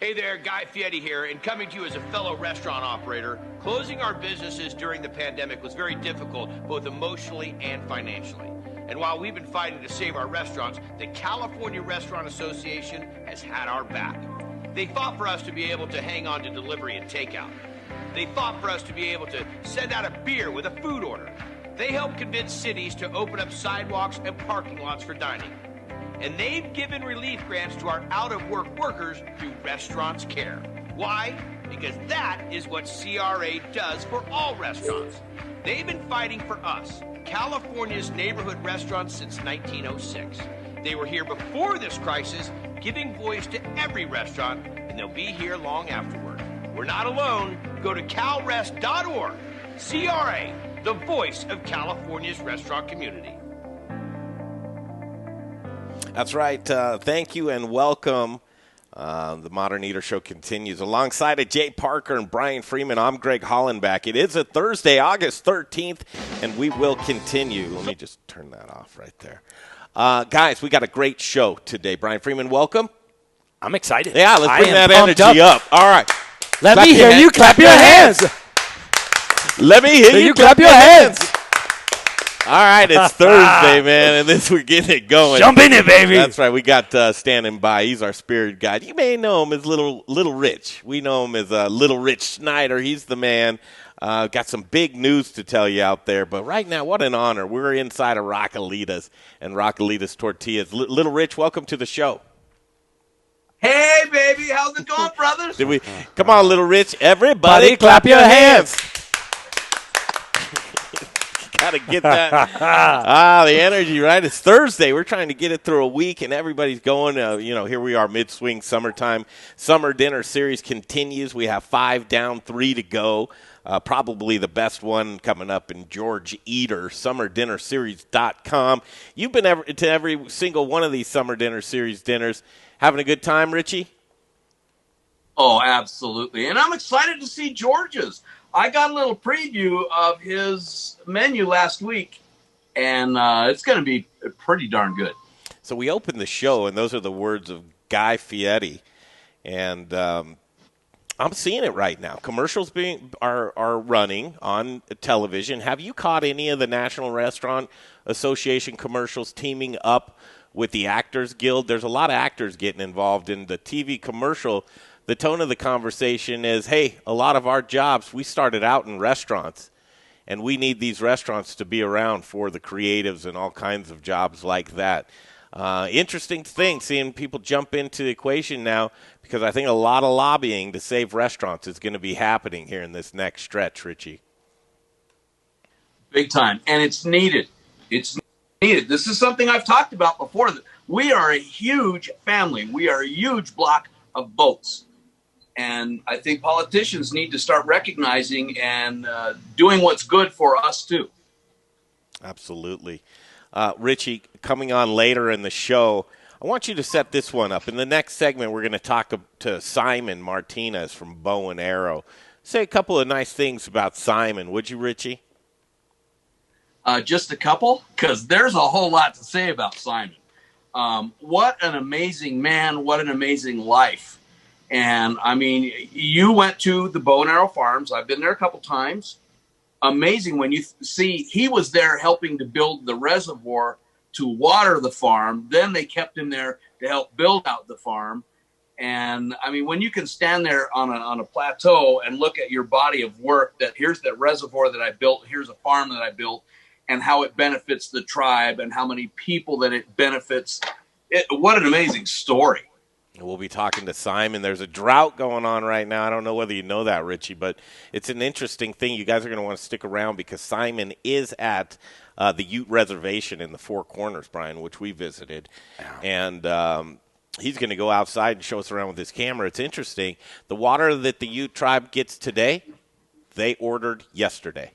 Hey there, Guy Fieri here, and coming to you as a fellow restaurant operator. Closing our businesses during the pandemic was very difficult, both emotionally and financially. And while we've been fighting to save our restaurants, the California Restaurant Association has had our back. They fought for us to be able to hang on to delivery and takeout. They fought for us to be able to send out a beer with a food order. They helped convince cities to open up sidewalks and parking lots for dining. And they've given relief grants to our out-of-work workers through Restaurants Care. Why? Because that is what CRA does for all restaurants. They've been fighting for us, California's neighborhood restaurants, since 1906. They were here before this crisis, giving voice to every restaurant, and they'll be here long afterward. We're not alone. Go to calrest.org. CRA, the voice of California's restaurant community. That's right. Thank you and welcome. The Modern Eater Show continues. Alongside of Jay Parker and Brian Freeman, I'm Greg Hollenbeck. It is a Thursday, August 13th, and we will continue. Let me just turn that off right there. Guys, we got a great show today. Brian Freeman, welcome. I'm excited. Yeah, let's bring that energy up. All right. Let me hear you clap your hands. Let me hear you clap your hands. All right, it's Thursday, man, and we're getting it going. Jump in it, baby. That's right. We got standing by. He's our spirit guide. You may know him as Little Rich. We know him as Little Rich Snyder. He's the man. Got some big news to tell you out there. But right now, what an honor. We're inside of Rockalitas and Rockalitas Tortillas. Little Rich, welcome to the show. Hey, baby. How's it going, brothers? Come on, Little Rich. Everybody clap your hands. Got to get that. The energy, right? It's Thursday. We're trying to get it through a week, and everybody's going. Here we are, mid-swing, summertime. Summer Dinner Series continues. We have 5 down, 3 to go. Probably the best one coming up in George Eater, summerdinnerseries.com. You've been to every single one of these Summer Dinner Series dinners. Having a good time, Richie? Oh, absolutely. And I'm excited to see George's. I got a little preview of his menu last week, and it's going to be pretty darn good. So we opened the show, and those are the words of Guy Fieri, and I'm seeing it right now. Commercials are running on television. Have you caught any of the National Restaurant Association commercials teaming up with the Actors Guild? There's a lot of actors getting involved in the TV commercial. The tone of the conversation is, hey, a lot of our jobs, we started out in restaurants, and we need these restaurants to be around for the creatives and all kinds of jobs like that. Interesting thing, seeing people jump into the equation now, because I think a lot of lobbying to save restaurants is going to be happening here in this next stretch, Richie. Big time, and it's needed. It's needed. This is something I've talked about before. We are a huge family. We are a huge block of boats. And I think politicians need to start recognizing and doing what's good for us, too. Absolutely. Richie, coming on later in the show, I want you to set this one up. In the next segment, we're going to talk to Simon Martinez from Bow and Arrow. Say a couple of nice things about Simon, would you, Richie? Just a couple? Because there's a whole lot to say about Simon. What an amazing man. What an amazing life. And, I mean, you went to the Bow and Arrow Farms. I've been there a couple times. Amazing when you see he was there helping to build the reservoir to water the farm. Then they kept him there to help build out the farm. And, I mean, when you can stand there on a plateau and look at your body of work, that here's the reservoir that I built, here's a farm that I built, and how it benefits the tribe and how many people that it benefits. What an amazing story. We'll be talking to Simon. There's a drought going on right now. I don't know whether you know that, Richie, but it's an interesting thing. You guys are going to want to stick around because Simon is at the Ute Reservation in the Four Corners, Brian, which we visited. And he's going to go outside and show us around with his camera. It's interesting. The water that the Ute tribe gets today, they ordered yesterday.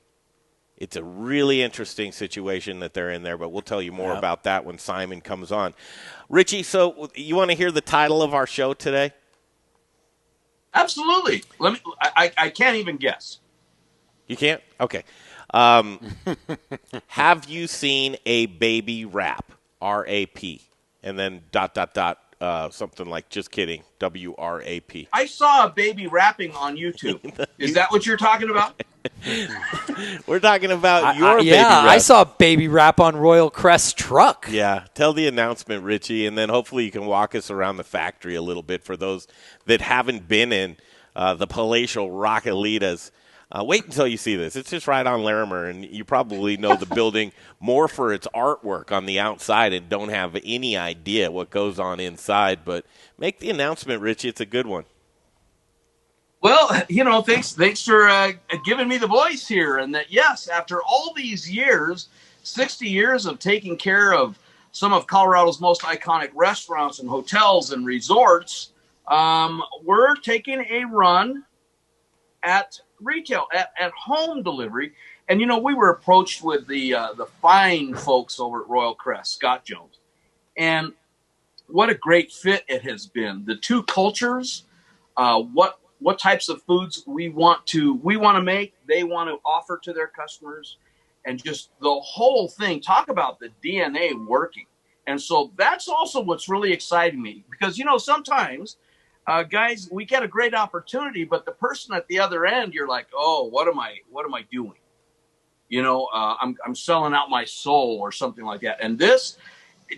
It's a really interesting situation that they're in there, but we'll tell you more about that when Simon comes on. Richie, so you want to hear the title of our show today? Absolutely. I can't even guess. You can't? Okay. Have you seen a baby rap? R-A-P. And then ... something like Just Kidding, WRAP. I saw a baby rapping on YouTube. Is that what you're talking about? We're talking about your baby Yeah, rap. I saw a baby rap on Royal Crest truck. Yeah, tell the announcement, Richie, and then hopefully you can walk us around the factory a little bit for those that haven't been in the palatial Rockalitas. Wait until you see this. It's just right on Larimer, and you probably know the building more for its artwork on the outside and don't have any idea what goes on inside. But make the announcement, Richie. It's a good one. Well, thanks for giving me the voice here. And that, yes, after all these years, 60 years of taking care of some of Colorado's most iconic restaurants and hotels and resorts, we're taking a run at retail, at home delivery. And, we were approached with the fine folks over at Royal Crest, Scott Jones. And what a great fit it has been. The two cultures, what types of foods we want to make, they want to offer to their customers, and just the whole thing. Talk about the DNA working. And so that's also what's really exciting me, because, sometimes guys, we get a great opportunity, but the person at the other end, you're like, oh, what am I doing? I'm selling out my soul or something like that. And this,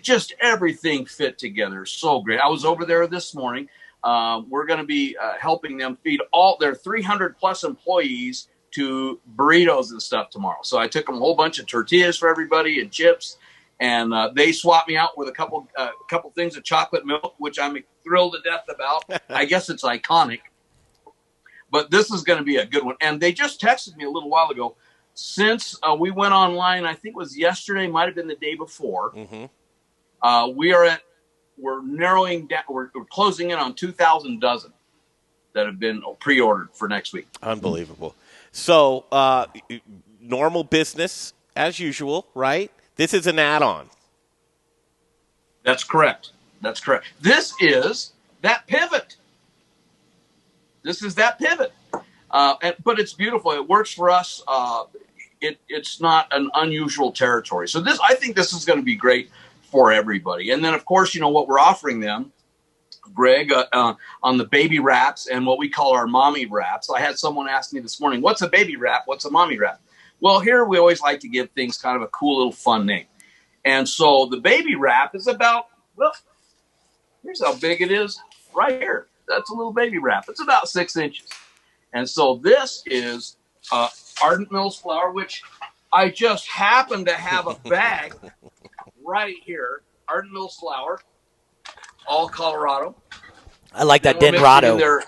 just everything fit together so great. I was over there this morning. We're going to be helping them feed all their 300 plus employees to burritos and stuff tomorrow. So I took them a whole bunch of tortillas for everybody and chips, and they swapped me out with a couple things of chocolate milk, which I'm thrilled to death about. I guess it's iconic, but this is going to be a good one. And they just texted me a little while ago. Since we went online, I think it was yesterday, might have been the day before. Mm-hmm. We're narrowing down. We're closing in on 2,000 dozen that have been pre-ordered for next week. Unbelievable. So normal business as usual, right? This is an add-on. That's correct. This is that pivot. But it's beautiful. It works for us. It's not an unusual territory. So I think this is going to be great for everybody. And then, of course, what we're offering them, Greg, on the baby wraps and what we call our mommy wraps. I had someone ask me this morning, what's a baby wrap? What's a mommy wrap? Well, here we always like to give things kind of a cool little fun name. And so the baby wrap is about, well, here's how big it is right here. That's a little baby wrap. It's about 6 inches. And so this is Ardent Mills flour, which I just happen to have a bag right here. Ardent Mills flour, all Colorado. I like that Denrado.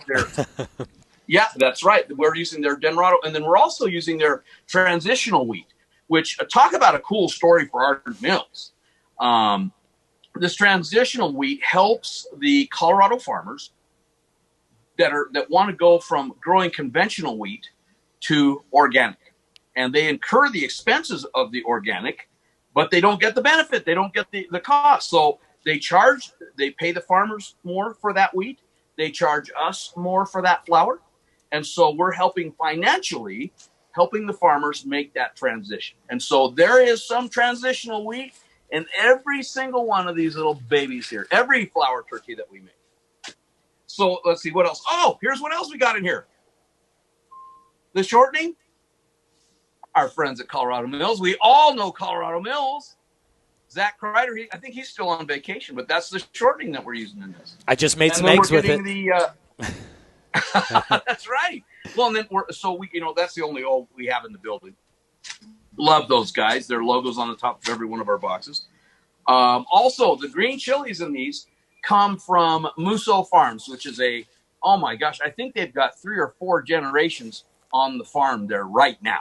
Yeah, that's right. We're using their Denrado, and then we're also using their transitional wheat, which talk about a cool story for Ardent Mills. This transitional wheat helps the Colorado farmers that want to go from growing conventional wheat to organic, and they incur the expenses of the organic, but they don't get the benefit. They don't get the cost. So they pay the farmers more for that wheat. They charge us more for that flour. And so we're helping the farmers make that transition. And so there is some transitional wheat in every single one of these little babies here, every flour turkey that we make. So let's see what else. Oh, here's what else we got in here. The shortening. Our friends at Colorado Mills. We all know Colorado Mills. Zach Kreider, I think he's still on vacation, but that's the shortening that we're using in this. I just made some eggs with it. That's right. Well, and then that's the only old we have in the building. Love those guys. Their logo's on the top of every one of our boxes. Also, the green chilies in these come from Musso Farms, which is oh my gosh, I think they've got 3 or 4 generations on the farm there right now.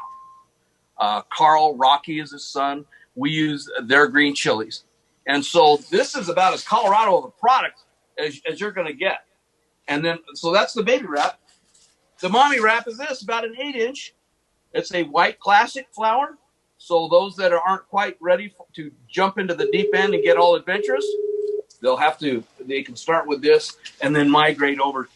Carl Rocky is his son. We use their green chilies. And so this is about as Colorado of a product as you're going to get. And then, so that's the baby wrap. The mommy wrap is this, about an 8-inch. It's a white classic flour. So those that aren't quite ready to jump into the deep end and get all adventurous, they can start with this and then migrate over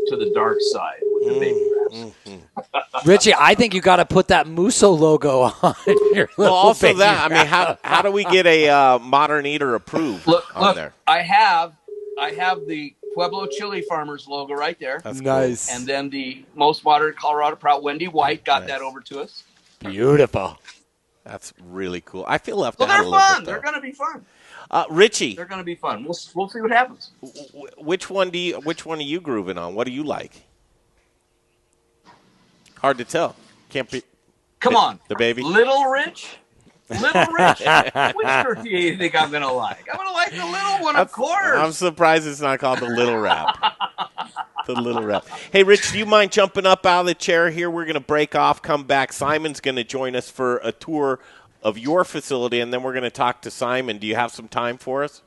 to the dark side with the baby wraps. Mm-hmm. Richie, I think you got to put that Musso logo on your little also baby that, wrap. I mean, how do we get a Modern Eater approved on there? I have I have the Pueblo Chili Farmers logo right there. That's Nice. And then the most modern Colorado Proud, Wendy White, got that over to us. Beautiful. That's really cool. I feel left So out they're a little fun. bit, though. They're going to be fun. Richie, They're going to be fun. We'll see what happens. which one are you grooving on? What do you like? Hard to tell. Can't be. Come on. The baby? Little Rich? Little Rich? Which tortilla do you think I'm going to like? I'm going to like the little one, of course. I'm surprised it's not called the Little Wrap. The Little Wrap. Hey, Rich, do you mind jumping up out of the chair here? We're going to break off, come back. Simon's going to join us for a tour of your facility, and then we're going to talk to Simon. Do you have some time for us?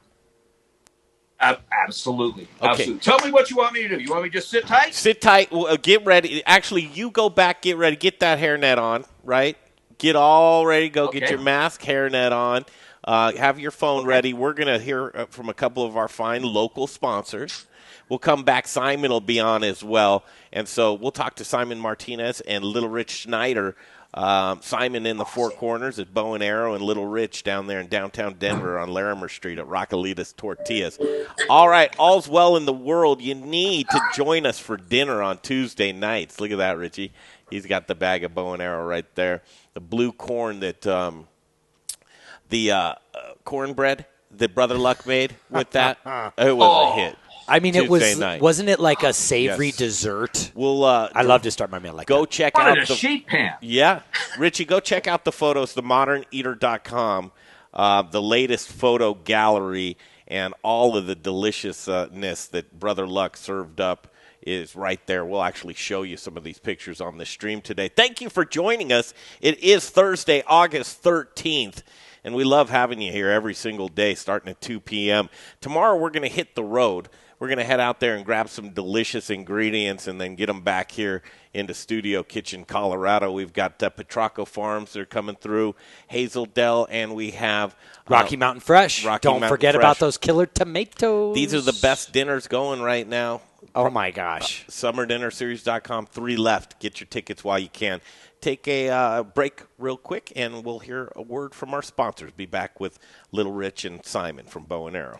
Absolutely. Okay. Absolutely. Tell me what you want me to do. You want me to just sit tight? Sit tight. Get ready. Actually, you go back, get ready. Get that hairnet on, right? Get all ready. Go get your mask, hairnet on. Have your phone ready. We're going to hear from a couple of our fine local sponsors. We'll come back. Simon will be on as well. And so we'll talk to Simon Martinez and Little Rich Schneider. Simon in the Four Corners at Bow and Arrow, and Little Rich down there in downtown Denver on Larimer Street at Hibiscus Tortillas. All right, all's well in the world. You need to join us for dinner on Tuesday nights. Look at that, Richie. He's got the bag of Bow and Arrow right there. The blue corn that the cornbread that Brother Luck made with that. It was a hit. I mean, Tuesday night. Wasn't it like a savory dessert? We'll, I love to start my meal like go that. check Wanted out a the sheet pan. Yeah. Richie, go check out the photos, themoderneater.com, the latest photo gallery, and all of the deliciousness that Brother Luck served up is right there. We'll actually show you some of these pictures on the stream today. Thank you for joining us. It is Thursday, August 13th, and we love having you here every single day starting at 2 p.m. Tomorrow we're going to hit the road. We're going to head out there and grab some delicious ingredients and then get them back here into Studio Kitchen, Colorado. We've got Petraco Farms. They're coming through, Hazel Dell, and we have Rocky Mountain Fresh. Don't Mountain forget Fresh. about those killer tomatoes. These are the best dinners going right now. Oh, my gosh. SummerDinnerSeries.com, 3 left. Get your tickets while you can. Take a break real quick, and we'll hear a word from our sponsors. Be back with Little Rich and Simon from Bow and Arrow.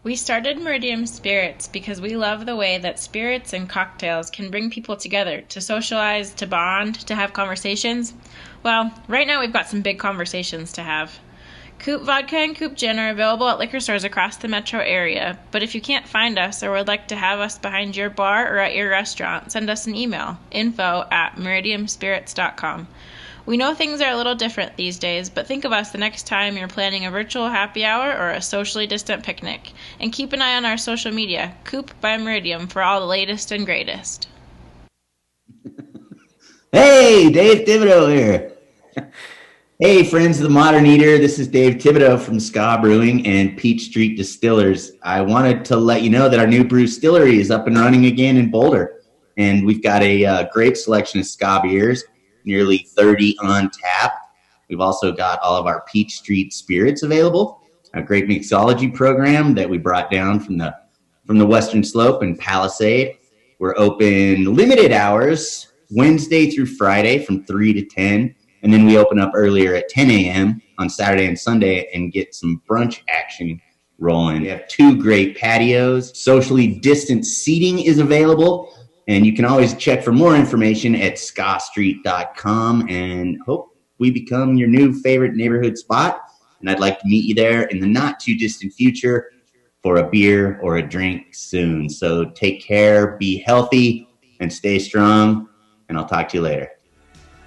We started Meridium Spirits because we love the way that spirits and cocktails can bring people together to socialize, to bond, to have conversations. Well, right now we've got some big conversations to have. Coop Vodka and Coop Gin are available at liquor stores across the metro area, but if you can't find us or would like to have us behind your bar or at your restaurant, send us an email, info@meridiumspirits.com. We know things are a little different these days, but think of us the next time you're planning a virtual happy hour or a socially distant picnic. And keep an eye on our social media, Coop by Meridium, for all the latest and greatest. Hey, Dave Thibodeau here. Hey, friends of the Modern Eater. This is Dave Thibodeau from Ska Brewing and Peach Street Distillers. I wanted to let you know that our new brew distillery is up and running again in Boulder. And we've got a great selection of Ska beers, nearly 30 on tap. We've also got all of our Peach Street spirits available, a great mixology program that we brought down from the Western Slope and Palisade. We're open limited hours, Wednesday through Friday from 3 to 10. And then we open up earlier at 10 a.m. on Saturday and Sunday and get some brunch action rolling. We have 2 great patios. Socially distant seating is available. And you can always check for more information at scastreet.com, and hope we become your new favorite neighborhood spot. And I'd like to meet you there in the not too distant future for a beer or a drink soon. So take care, be healthy, and stay strong. And I'll talk to you later.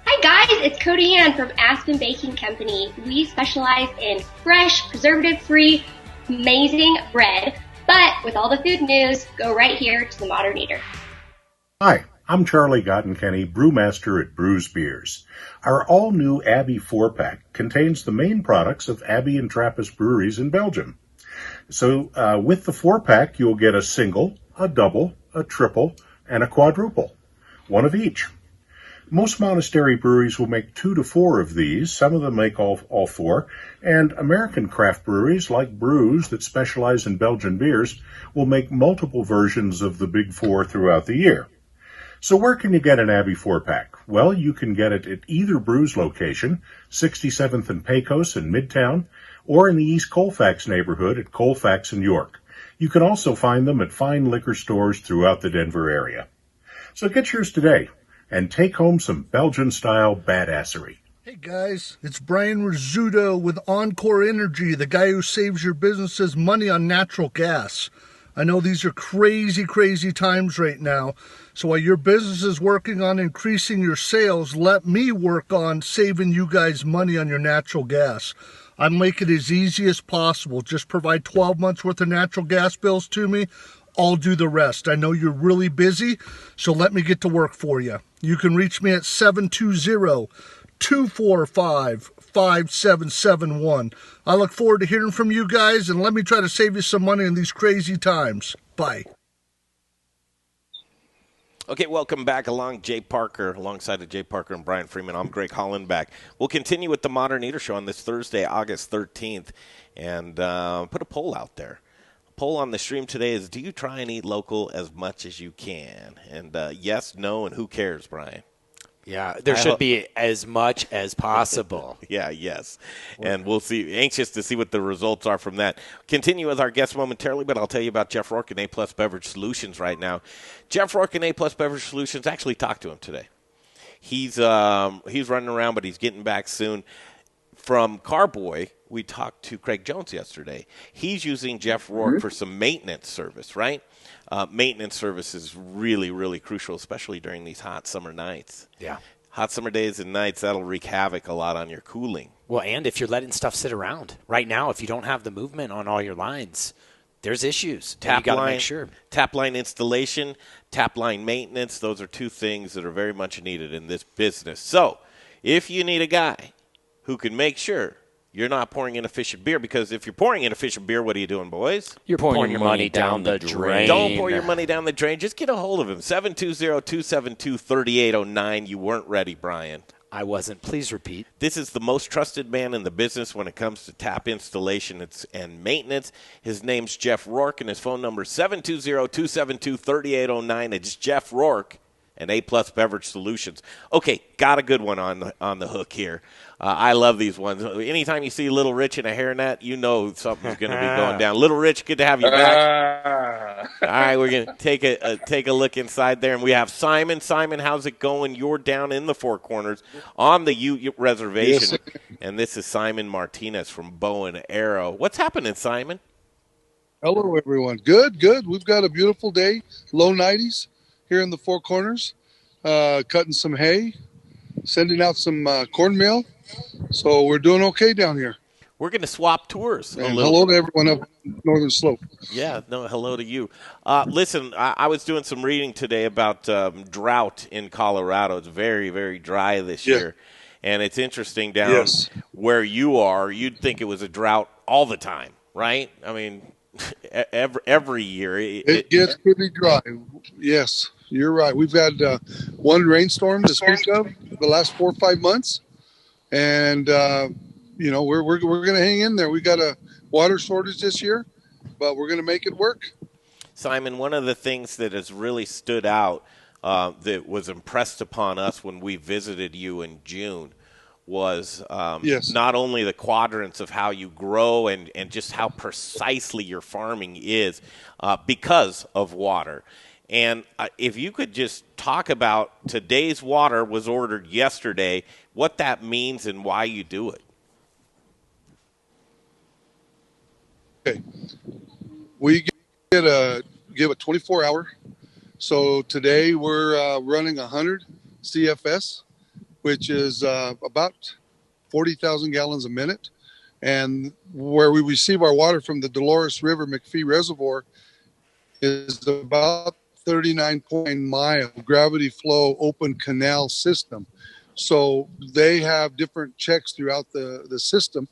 Hi guys, it's Cody Ann from Aspen Baking Company. We specialize in fresh, preservative-free, amazing bread. But with all the food news, go right here to the Modern Eater. Hi, I'm Charlie Gottenkenny, brewmaster at Brews Beers. Our all-new Abbey 4-pack contains the main products of Abbey and Trappist breweries in Belgium. So with the 4-pack, you'll get a single, a double, a triple, and a quadruple, one of each. Most monastery breweries will make 2 to 4 of these. Some of them make all 4. And American craft breweries like Brews that specialize in Belgian beers will make multiple versions of the Big 4 throughout the year. So where can you get an Abbey 4-pack? Well, you can get it at either Brews location, 67th and Pecos in Midtown, or in the East Colfax neighborhood at Colfax and York. You can also find them at fine liquor stores throughout the Denver area. So get yours today and take home some Belgian-style badassery. Hey guys, it's Brian Rizzuto with Encore Energy, the guy who saves your businesses money on natural gas. I know these are crazy, crazy times right now. So while your business is working on increasing your sales, let me work on saving you guys money on your natural gas. I make it as easy as possible. Just provide 12 months worth of natural gas bills to me. I'll do the rest. I know you're really busy, so let me get to work for you. You can reach me at 720-245-5771. I look forward to hearing from you guys, and let me try to save you some money in these crazy times. Bye. Okay, welcome back alongside Jay Parker and Brian Freeman. I'm Greg Hollenbach. We'll continue with the Modern Eater Show on this Thursday, August 13th, and put a poll out there. A poll on the stream today is, do you try and eat local as much as you can? And yes, no, and who cares, Brian? Yeah, there should be as much as possible. Yeah, yes. And we'll see. Anxious to see what the results are from that. Continue with our guest momentarily, but I'll tell you about Jeff Rourke and A-Plus Beverage Solutions right now. Jeff Rourke and A-Plus Beverage Solutions, actually talked to him today. He's running around, but he's getting back soon. From Carboy, we talked to Craig Jones yesterday. He's using Jeff Rourke for some maintenance service, right? Maintenance service is really, really crucial, especially during these hot summer nights. Yeah. Hot summer days and nights, that'll wreak havoc a lot on your cooling. Well, and if you're letting stuff sit around. Right now, if you don't have the movement on all your lines, there's issues. You got to make sure. Tap line installation, tap line maintenance, those are two things that are very much needed in this business. So if you need a guy who can make sure you're not pouring inefficient beer, because if you're pouring inefficient beer, what are you doing, boys? You're pouring your money down the drain. Don't pour your money down the drain. Just get a hold of him. 720-272-3809. You weren't ready, Brian. I wasn't. Please repeat. This is the most trusted man in the business when it comes to tap installation and maintenance. His name's Jeff Rourke, and his phone number is 720-272-3809. It's Jeff Rourke and A-Plus Beverage Solutions. Okay, got a good one on the hook here. I love these ones. Anytime you see Little Rich in a hairnet, you know something's going to be going down. Little Rich, good to have you back. All right, we're going to take a look inside there, and we have Simon. Simon, how's it going? You're down in the Four Corners on the Ute Reservation, and this is Simon Martinez from Bow and Arrow. What's happening, Simon? Hello, everyone. Good. We've got a beautiful day, low 90s here in the Four Corners, cutting some hay, sending out some cornmeal. So we're doing okay down here. We're going to swap tours. And hello to everyone up Northern Slope. Yeah, no, hello to you. Listen, I was doing some reading today about drought in Colorado. It's very, very dry this year. And it's interesting down where you are, you'd think it was a drought all the time, right? I mean, every year. It gets pretty dry. Yes, you're right. We've had one rainstorm to speak of the last 4 or 5 months. And, we're going to hang in there. We got a water shortage this year, but we're going to make it work. Simon, one of the things that has really stood out that was impressed upon us when we visited you in June was not only the quadrants of how you grow and just how precisely your farming is because of water. And if you could just talk about today's water was ordered yesterday, what that means and why you do it. Okay. We give a 24-hour. So today we're running 100 CFS, which is about 40,000 gallons a minute. And where we receive our water from the Dolores River McPhee Reservoir is about 39-mile gravity flow open canal system. So they have different checks throughout the system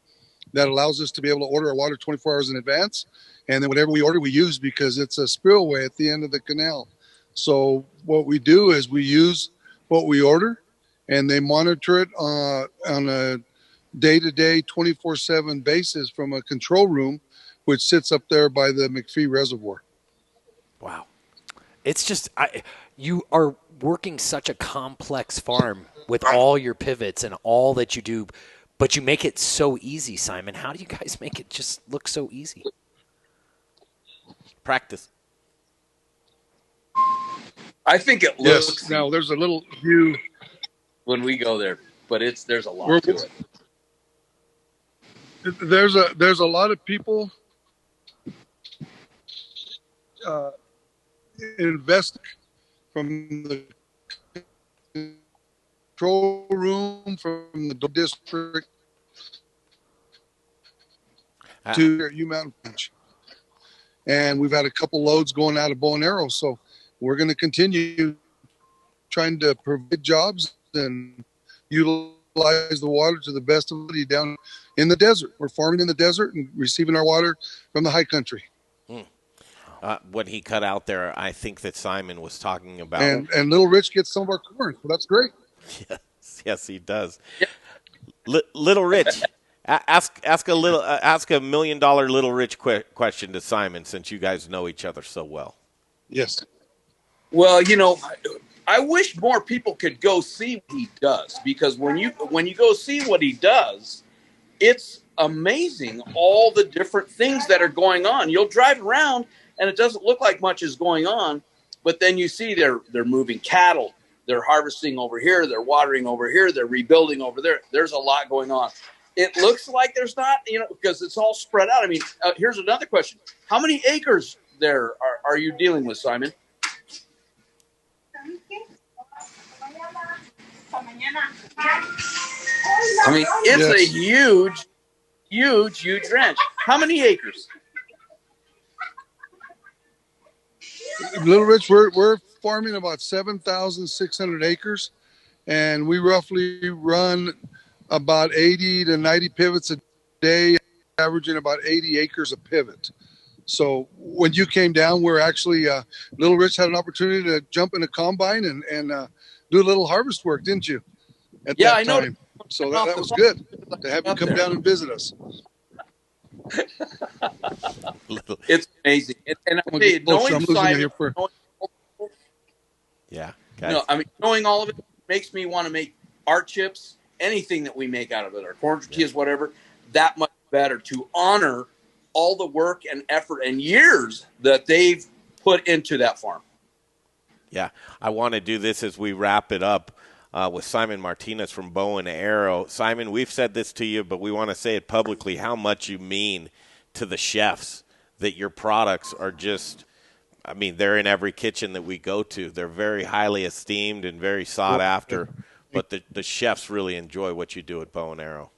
that allows us to be able to order our water 24 hours in advance. And then whatever we order, we use because it's a spillway at the end of the canal. So what we do is we use what we order, and they monitor it on a day-to-day 24/7 basis from a control room, which sits up there by the McPhee Reservoir. Wow. It's just you are working such a complex farm with all your pivots and all that you do But you make it so easy, Simon. How do you guys make it just look so easy? Practice. I think it looks. Yes. Now there's a little view when we go there, but there's a lot to it. There's a lot of people invest from the control room, from the district to U Mountain Ranch. And we've had a couple loads going out of Bow and Arrow. So we're going to continue trying to provide jobs and utilize the water to the best ability down in the desert. We're farming in the desert and receiving our water from the high country. When he cut out there, I think that Simon was talking about. And Little Rich gets some of our corn, so that's great. Yes, he does. Yeah. Little Rich, ask a $1 million Little Rich question to Simon, since you guys know each other so well. Yes. Well, I wish more people could go see what he does, because when you go see what he does, it's amazing all the different things that are going on. You'll drive around and it doesn't look like much is going on, but then you see they're moving cattle, they're harvesting over here, they're watering over here, they're rebuilding over there. There's a lot going on. It looks like there's not, because it's all spread out. I mean, here's another question: how many acres there are you dealing with, Simon? I mean, it's a huge ranch. How many acres? Little Rich, we're farming about 7,600 acres, and we roughly run about 80 to 90 pivots a day, averaging about 80 acres a pivot. So when you came down, we're actually Little Rich had an opportunity to jump in a combine and do a little harvest work, didn't you? At that I know. time. So that was good to have you come down and visit us. It's amazing, and I'll tell you, knowing Simon, knowing all of it makes me want to make our chips, anything that we make out of it, our corn tortillas, whatever, that much better, to honor all the work and effort and years that they've put into that farm. Yeah, I want to do this as we wrap it up with Simon Martinez from Bow and Arrow. Simon, we've said this to you, but we want to say it publicly, how much you mean to the chefs, that your products are just, I mean, they're in every kitchen that we go to. They're very highly esteemed and very sought after, but the chefs really enjoy what you do at Bow and Arrow.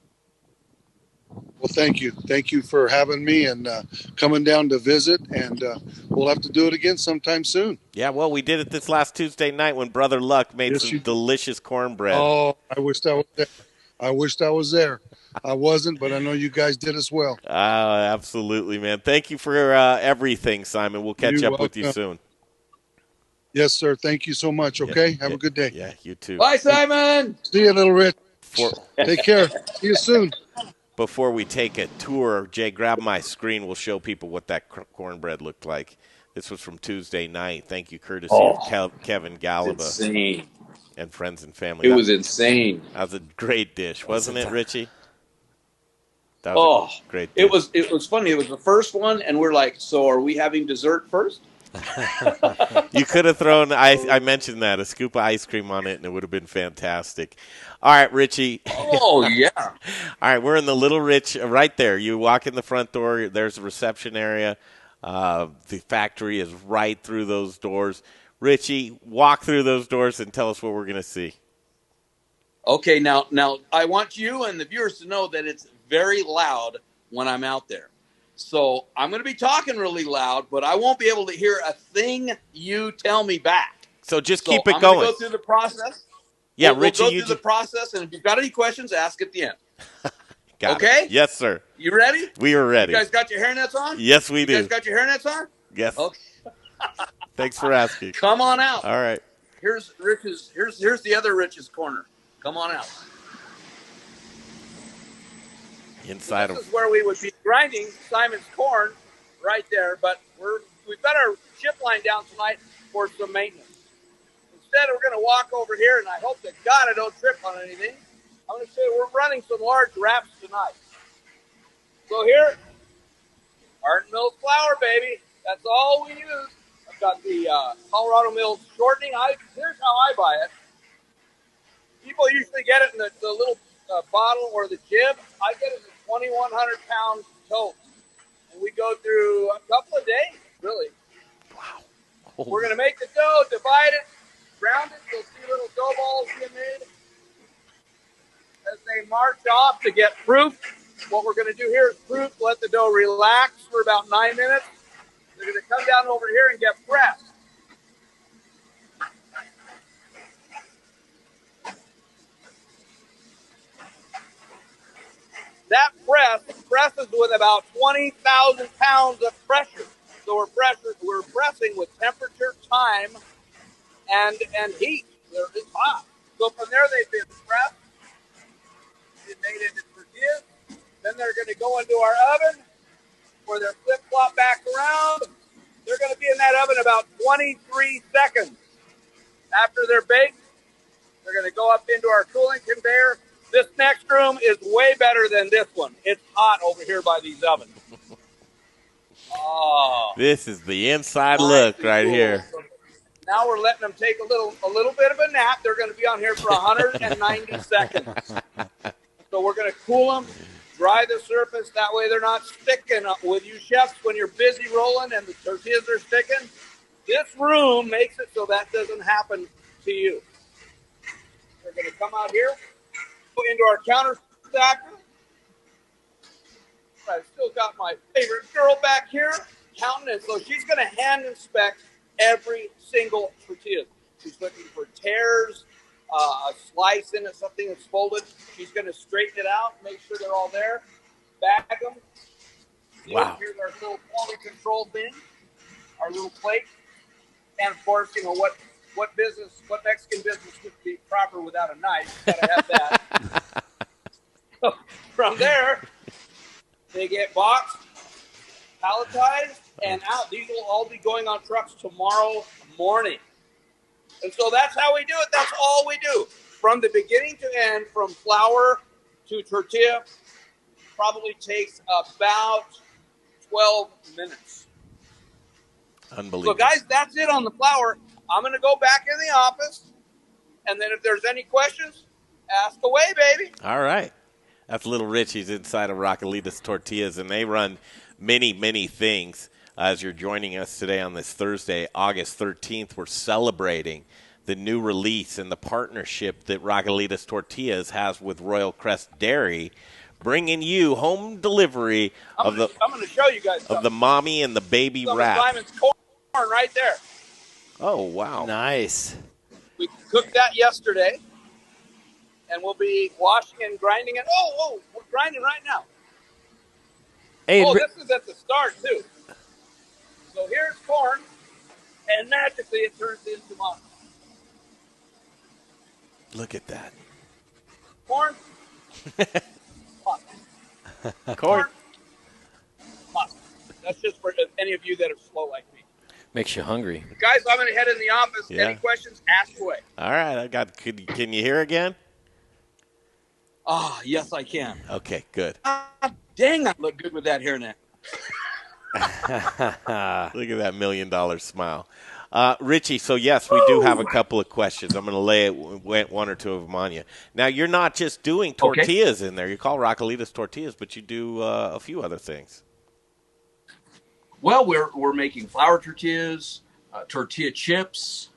Well, thank you. Thank you for having me and coming down to visit, and we'll have to do it again sometime soon. Yeah, well, we did it this last Tuesday night when Brother Luck made some delicious cornbread. Oh, I wished I was there. I wasn't, but I know you guys did as well. Absolutely, man. Thank you for everything, Simon. We'll catch up with you soon. Yes, sir. Thank you so much, okay? Have a good day. Yeah, you too. Bye, Simon. See you, Little Rich. Take care. See you soon. Before we take a tour, Jay, grab my screen. We'll show people what that cornbread looked like. This was from Tuesday night. Thank you, courtesy of Kevin Galliva. Insane. And friends and family. It was insane. That was a great dish, wasn't it, Richie? That was a great dish. It was funny. It was the first one, and we're like, so are we having dessert first? You could have thrown, I mentioned that, a scoop of ice cream on it, and it would have been fantastic. All right, Richie. Oh, yeah. All right, we're in the Little Rich, right there. You walk in the front door, there's a reception area. The factory is right through those doors. Richie, walk through those doors and tell us what we're going to see. Okay, now I want you and the viewers to know that it's very loud when I'm out there. So I'm going to be talking really loud, but I won't be able to hear a thing you tell me back. So just keep it I'm going. Go through the process. Yeah, Richie, we'll go through the process, and if you've got any questions, ask at the end. Got okay? It. Yes, sir. You ready? We are ready. You guys got your hairnets on? Yes, we do. You guys got your hairnets on? Yes. Okay. Thanks for asking. Come on out. All right. Here's Rich's. Here's the other Rich's corner. Come on out. Inside this is where we would be grinding Simon's corn, right there. But we've got our chip line down tonight for some maintenance. Instead, we're going to walk over here, and I hope to God I don't trip on anything. I'm going to say we're running some large wraps tonight. So here, Martin Mills flour, baby. That's all we use. I've got the Colorado Mills shortening. Here's how I buy it. People usually get it in the little bottle or the jib. I get it in 2,100-pound totes. And we go through a couple of days, really. Wow. We're going to make the dough, divide it, round it. You'll see little dough balls being made. As they march off to get proof, what we're going to do here is proof, let the dough relax for about 9 minutes. They're going to come down over here and get pressed. That presses with about 20,000 pounds of pressure. So we're pressing with temperature, time, and heat. It's hot. So from there they've been pressed. They made into tortillas. Then they're going to go into our oven where they're flip-flop back around. They're going to be in that oven about 23 seconds. After they're baked, they're going to go up into our cooling conveyor. This next room is way better than this one. It's hot over here by these ovens. Oh, this is the inside look right here. So now we're letting them take a little bit of a nap. They're going to be on here for 190 seconds. So we're going to cool them, dry the surface. That way they're not sticking up with you chefs when you're busy rolling and the tortillas are sticking. This room makes it so that doesn't happen to you. We're going to come out here, go into our counter stacker. I've still got my favorite girl back here counting it. So she's going to hand inspect every single tortilla. She's looking for tears, a slice in it, something that's folded. She's going to straighten it out, make sure they're all there, bag them. Wow. Here's our little quality control thing, our little plate. And of course, what Mexican business would be proper without a knife? Got to have that. So from there, they get boxed, palletized, and out. These will all be going on trucks tomorrow morning. And so that's how we do it. That's all we do. From the beginning to end, from flour to tortilla, probably takes about 12 minutes. Unbelievable. So, guys, that's it on the flour. I'm going to go back in the office, and then if there's any questions, ask away, baby. All right. That's Little Richie's inside of Raquelitas Tortillas, and they run many, many things. As you're joining us today on this Thursday, August 13th, we're celebrating the new release and the partnership that Raquelitas Tortillas has with Royal Crest Dairy, bringing you home delivery I'm going to show you guys of the mommy and the baby some wrap. of Simon's corn right there. Oh, wow. Nice. We cooked that yesterday, and we'll be washing and grinding it. Oh, we're grinding right now. Hey, this is at the start, too. So here's corn, and magically it turns into masa. Look at that. Corn, masa. Corn. Masa. That's just for any of you that are slow like me. makes you hungry. Guys, I'm going to head in the office. Yeah. Any questions, ask away. All right. Can you hear again? Yes, I can. Okay, good. Dang, I look good with that hairnet. Look at that $1 million smile. Richie, so yes, we do have a couple of questions. I'm going to lay one or two of them on you. Now, you're not just doing tortillas in there. You call Raquelitas Tortillas, but you do a few other things. Well, we're making flour tortillas, tortilla chips,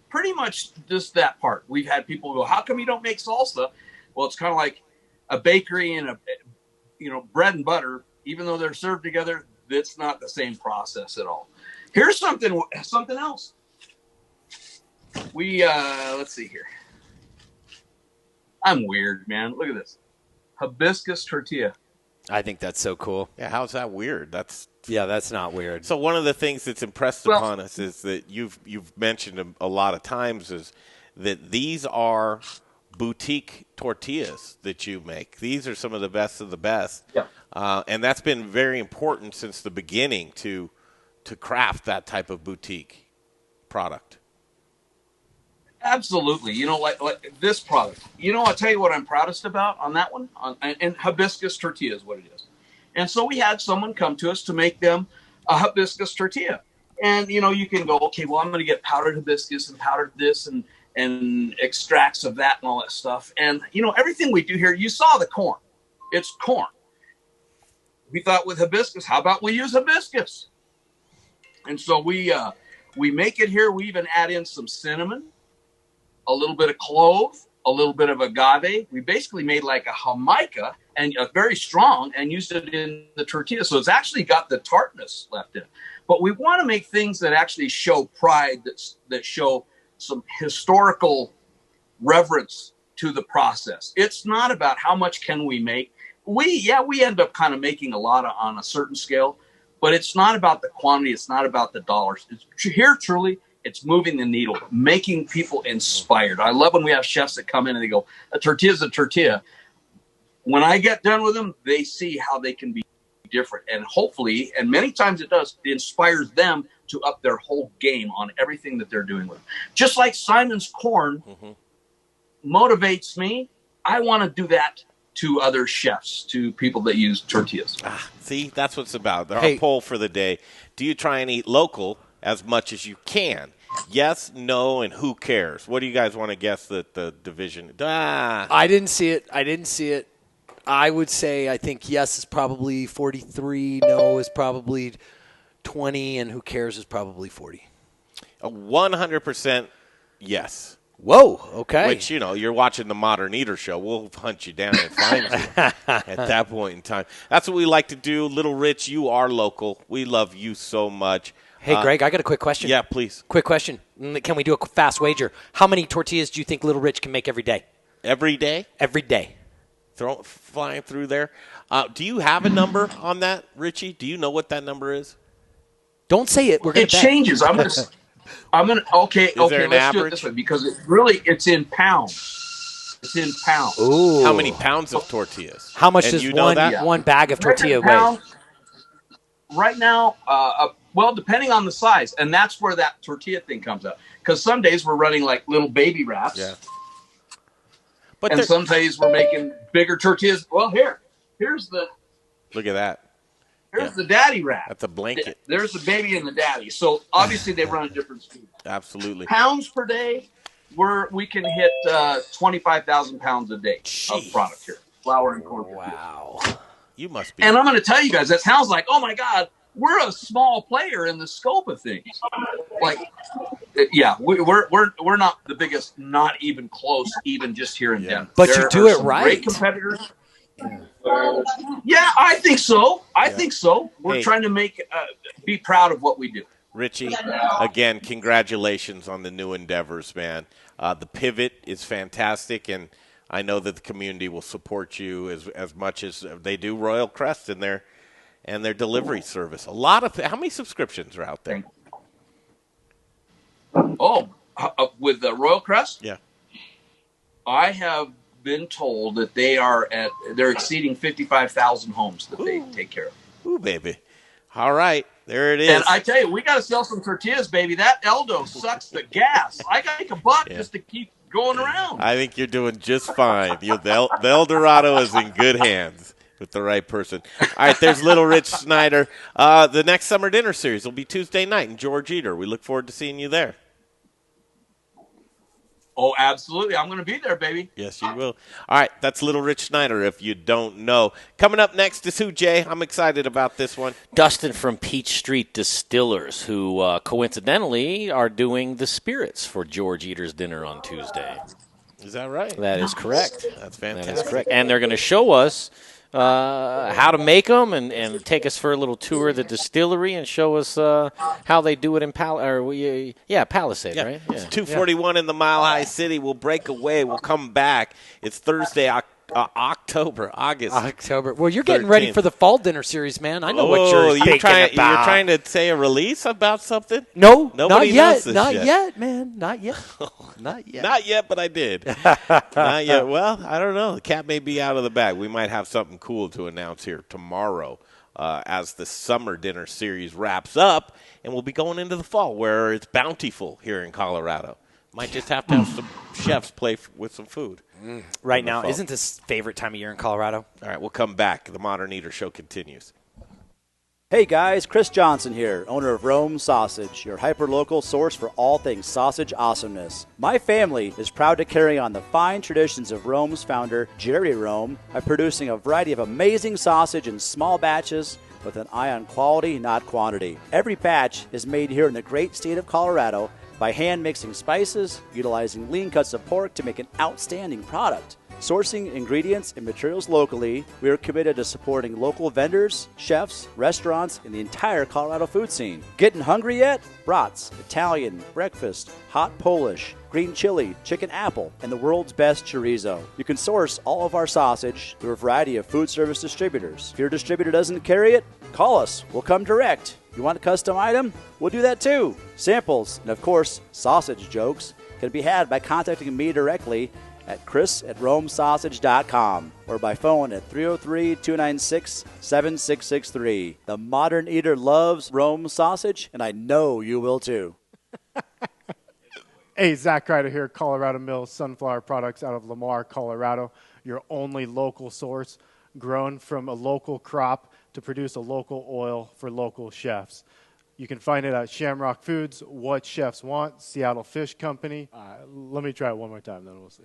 pretty much just that part. We've had people go, how come you don't make salsa? Well, it's kind of like a bakery and bread and butter. Even though they're served together, it's not the same process at all. Here's something else. We let's see here. I'm weird, man. Look at this. Hibiscus tortilla. I think that's so cool. Yeah, how's that weird? That's not weird. So one of the things that's impressed upon us is that you've mentioned a lot of times is that these are boutique tortillas that you make. These are some of the best of the best. Yeah. And that's been very important since the beginning to craft that type of boutique product. Absolutely. Like this product. I'll tell you what I'm proudest about on that one. And Hibiscus Tortilla is what it is. And so we had someone come to us to make them a hibiscus tortilla. And, you can go, okay, well, I'm going to get powdered hibiscus and powdered this and extracts of that and all that stuff. And, everything we do here, you saw the corn. It's corn. We thought with hibiscus, how about we use hibiscus? And so we make it here. We even add in some cinnamon, a little bit of clove, a little bit of agave. We basically made like a jamaica and very strong and used it in the tortilla. So it's actually got the tartness left in it. But we want to make things that actually show pride, that show some historical reverence to the process. It's not about how much can we make. We end up kind of making a lot on a certain scale, but it's not about the quantity. It's not about the dollars. Here, truly, it's moving the needle, making people inspired. I love when we have chefs that come in and they go, a tortilla's a tortilla. When I get done with them, they see how they can be different. And hopefully, and many times it inspires them to up their whole game on everything that they're doing with it. Just like Simon's corn motivates me, I want to do that to other chefs, to people that use tortillas. See, that's what it's about. Our poll for the day. Do you try and eat local as much as you can? Yes, no, and who cares? What do you guys want to guess that the division? I didn't see it. I would say I think yes is probably 43, no is probably 20, and who cares is probably 40. 100% yes. Whoa, okay. Which, you're watching the Modern Eater show. We'll hunt you down and find you at that point in time. That's what we like to do. Little Rich, you are local. We love you so much. Hey, Greg, I got a quick question. Yeah, please. Quick question. Can we do a fast wager? How many tortillas do you think Little Rich can make every day? Every day? Every day. Flying through there. Do you have a number on that, Richie? Do you know what that number is? Don't say it. We're going to bet. It changes. Okay, let's do it this way because it's in pounds. It's in pounds. Ooh. How many pounds of tortillas? How much does one bag of tortilla weigh? Right now, well, depending on the size, and that's where that tortilla thing comes out. Because some days we're running like little baby wraps. Yeah. And some days we're making bigger tortillas. Well, here's the. Look at that. Here's the daddy wrap. That's a blanket. There's the baby and the daddy. So obviously they run at different speeds. Absolutely. Pounds per day, we can hit 25,000 pounds a day of product here. Flour and corn. Wow. You must be. And I'm going to tell you guys, that sounds like, oh my God, we're a small player in the scope of things. Like, yeah, we're not the biggest, not even close, even just here in Denver. But you do it right. Great competitors. Yeah, I think so. I think so. We're trying to be proud of what we do. Richie, again, congratulations on the new endeavors, man. The pivot is fantastic, and I know that the community will support you as much as they do Royal Crest and their delivery service. How many subscriptions are out there? Oh, with the Royal Crest? Yeah. I have been told that they're exceeding 55,000 homes that they take care of. Ooh, baby. All right. There it is. And I tell you, we got to sell some tortillas, baby. That Eldo sucks the gas. I got to make a buck just to keep going around. I think you're doing just fine. The El Dorado is in good hands with the right person. All right, there's Little Rich Snyder. The next summer dinner series will be Tuesday night in George Eater. We look forward to seeing you there. Oh, absolutely. I'm going to be there, baby. Yes, you will. All right, that's Little Rich Snyder, if you don't know. Coming up next is who, Jay? I'm excited about this one. Dustin from Peach Street Distillers, who coincidentally are doing the spirits for George Eater's dinner on Tuesday. Is that right? That is correct. That's fantastic. That is correct. And they're going to show us how to make them and take us for a little tour of the distillery and show us how they do it in Palisade, right? Yeah. It's 2:41 in the Mile High City. We'll break away. We'll come back. It's Thursday, August. Well, you're getting ready for the fall dinner series, man. I know what you're thinking about. You're trying to say a release about something? No, Nobody not knows yet. this Not yet, man. Not yet. Not yet. Not yet, but I did. Not yet. Well, I don't know. The cat may be out of the bag. We might have something cool to announce here tomorrow as the summer dinner series wraps up, and we'll be going into the fall where it's bountiful here in Colorado. Might just have to have some chefs play with some food. Right now, isn't this favorite time of year in Colorado? All right, we'll come back. The Modern Eater Show continues. Hey guys, Chris Johnson here, owner of Rome Sausage, your hyper-local source for all things sausage awesomeness. My family is proud to carry on the fine traditions of Rome's founder, Jerry Rome, by producing a variety of amazing sausage in small batches with an eye on quality, not quantity. Every batch is made here in the great state of Colorado by hand mixing spices, utilizing lean cuts of pork to make an outstanding product. Sourcing ingredients and materials locally, we are committed to supporting local vendors, chefs, restaurants, and the entire Colorado food scene. Getting hungry yet? Brats, Italian, breakfast, hot Polish, green chili, chicken apple, and the world's best chorizo. You can source all of our sausage through a variety of food service distributors. If your distributor doesn't carry it, call us. We'll come direct. You want a custom item? We'll do that too. Samples, and of course, sausage jokes, can be had by contacting me directly at chris@romesausage.com or by phone at 303-296-7663. The Modern Eater loves Rome Sausage, and I know you will too. Hey, Zach Ryder here, Colorado Mills Sunflower Products out of Lamar, Colorado. Your only local source, grown from a local crop to produce a local oil for local chefs. You can find it at Shamrock Foods, What Chefs Want, Seattle Fish Company. Let me try it one more time, then we'll see.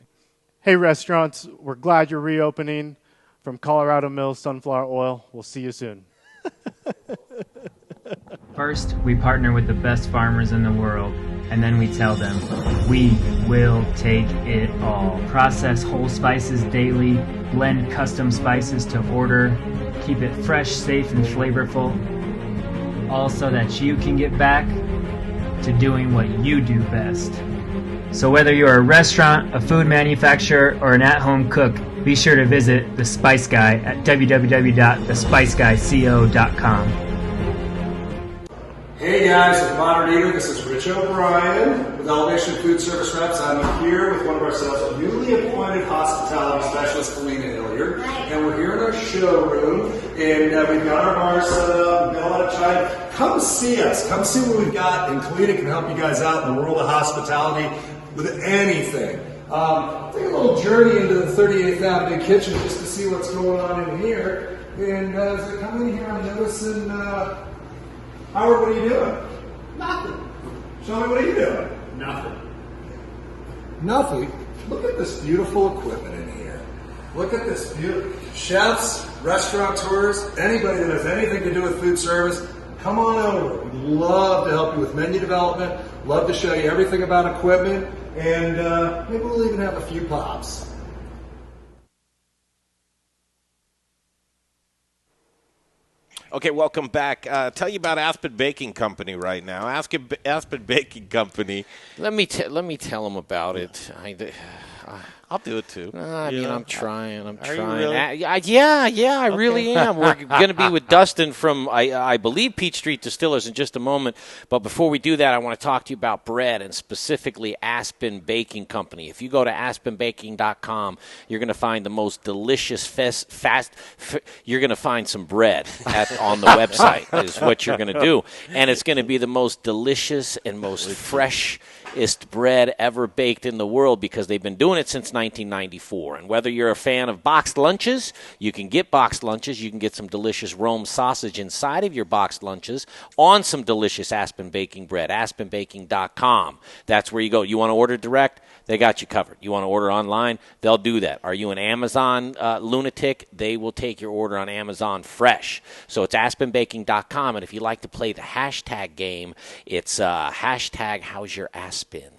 Hey, restaurants, we're glad you're reopening. From Colorado Mills Sunflower Oil, we'll see you soon. First, we partner with the best farmers in the world, and then we tell them, we will take it all. Process whole spices daily, blend custom spices to order, keep it fresh, safe, and flavorful, all so that you can get back to doing what you do best. So whether you're a restaurant, a food manufacturer, or an at-home cook, be sure to visit The Spice Guy at www.thespiceguyco.com. Hey guys, with Modern Eater, this is Rich O'Brien with Elevation Food Service Reps. I'm here with one of our sales newly appointed hospitality specialist, Kalina Hilliard, and we're here in our showroom, and we've got our bar set up, we've got a lot of time. Come see us, come see what we've got, and Kalina can help you guys out in the world of hospitality with anything. Take a little journey into the 38th Avenue kitchen just to see what's going on in here, and as I come in here, I'm noticing, Howard, what are you doing? Nothing. Show me, what are you doing? Nothing. Nothing? Look at this beautiful equipment in here. Look at this beautiful... Chefs, restaurateurs, anybody that has anything to do with food service, come on over. We'd love to help you with menu development, love to show you everything about equipment, and maybe we'll even have a few pops. Okay, welcome back. Tell you about Aspen Baking Company right now. Aspen Baking Company. Let me tell them about it. I'll do it too. I'm trying. I'm Are you trying. really? I really am. We're going to be with Dustin from, I believe, Peach Street Distillers in just a moment. But before we do that, I want to talk to you about bread and specifically Aspen Baking Company. If you go to aspenbaking.com, you're going to find the most delicious you're going to find some bread on the website is what you're going to do. And it's going to be the most delicious and most freshest bread ever baked in the world because they've been doing it since 1994. And whether you're a fan of boxed lunches, you can get boxed lunches. You can get some delicious Rome sausage inside of your boxed lunches on some delicious Aspen Baking bread. AspenBaking.com. That's where you go. You want to order direct? They got you covered. You want to order online? They'll do that. Are you an Amazon lunatic? They will take your order on Amazon fresh. So it's AspenBaking.com. And if you like to play the hashtag game, it's hashtag How's Your Aspen?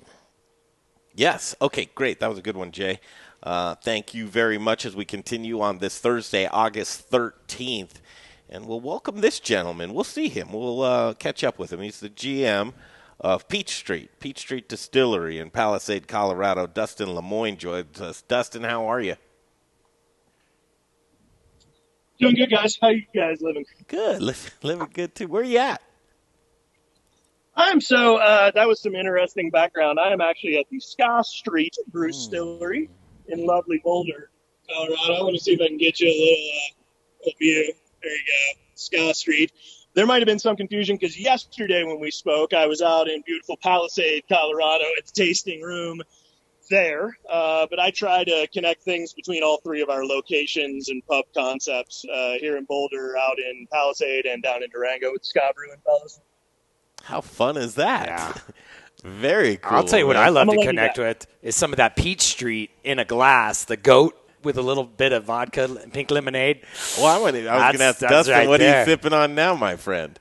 Yes. Okay, great. That was a good one, Jay. Thank you very much as we continue on this Thursday, August 13th. And we'll welcome this gentleman. We'll see him. We'll catch up with him. He's the GM of Peach Street Distillery in Palisade, Colorado. Dustin Lemoyne joins us. Dustin, how are you? Doing good, guys. How you guys living? Good. Living good, too. Where are you at? That was some interesting background. I am actually at the Sky Street Brew Distillery in lovely Boulder, Colorado. I want to see if I can get you a little view. There you go, Sky Street. there might have been some confusion because yesterday when we spoke, I was out in beautiful Palisade, Colorado at the tasting room there. But I try to connect things between all three of our locations and pub concepts here in Boulder, out in Palisade, and down in Durango with Ska Brewing fellas. How fun is that? Yeah. Very cool. I'll tell you what man. I love to connect with is some of that Peach Street in a glass, the goat with a little bit of vodka and pink lemonade. Well, I was going to ask Dustin, right what are there. you sipping on now, my friend?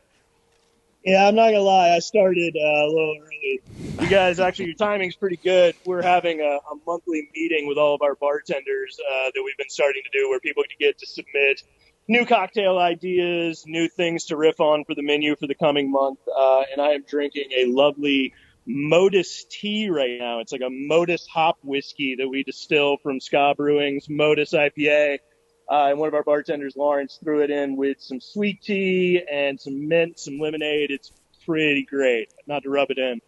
Yeah, I'm not going to lie. I started a little early. You guys, actually, your timing's pretty good. We're having a monthly meeting with all of our bartenders that we've been starting to do where people get to submit new cocktail ideas, new things to riff on for the menu for the coming month. And I am drinking a lovely Modus tea right now. It's like a Modus hop whiskey that we distill from Ska Brewing's Modus IPA. And one of our bartenders, Lawrence, threw it in with some sweet tea and some mint, some lemonade. It's pretty great. Not to rub it in.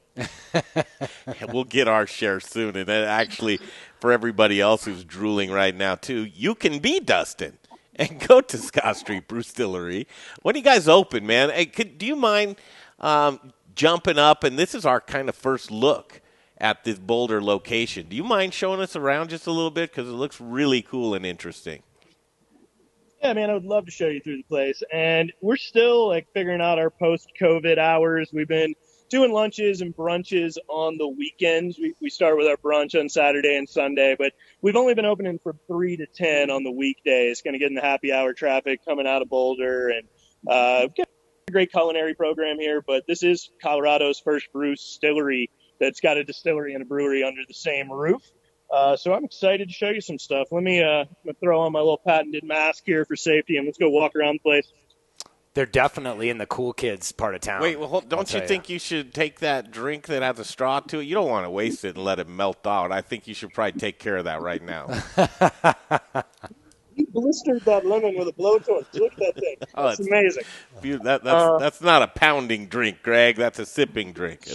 We'll get our share soon. And then actually, for everybody else who's drooling right now, too, you can be Dustin and go to Scott Street Brewstillery. When are you guys open, man? Hey, do you mind jumping up? And this is our kind of first look at this Boulder location. Do you mind showing us around just a little bit? Because it looks really cool and interesting. Yeah, man, I would love to show you through the place. And we're still figuring out our post-COVID hours. We've been doing lunches and brunches on the weekends. We start with our brunch on Saturday and Sunday, but we've only been opening from 3 to 10 on the weekdays, kind of getting the happy hour traffic coming out of Boulder. And we've got a great culinary program here, but this is Colorado's first brew distillery that's got a distillery and a brewery under the same roof. So I'm excited to show you some stuff. Let me throw on my little patented mask here for safety, and let's go walk around the place. They're definitely in the cool kids part of town. Wait, well, don't you think you should take that drink that has a straw to it? You don't want to waste it and let it melt out. I think you should probably take care of that right now. You blistered that lemon with a blowtorch. Look at that thing. That's amazing. That's not a pounding drink, Greg. That's a sipping drink.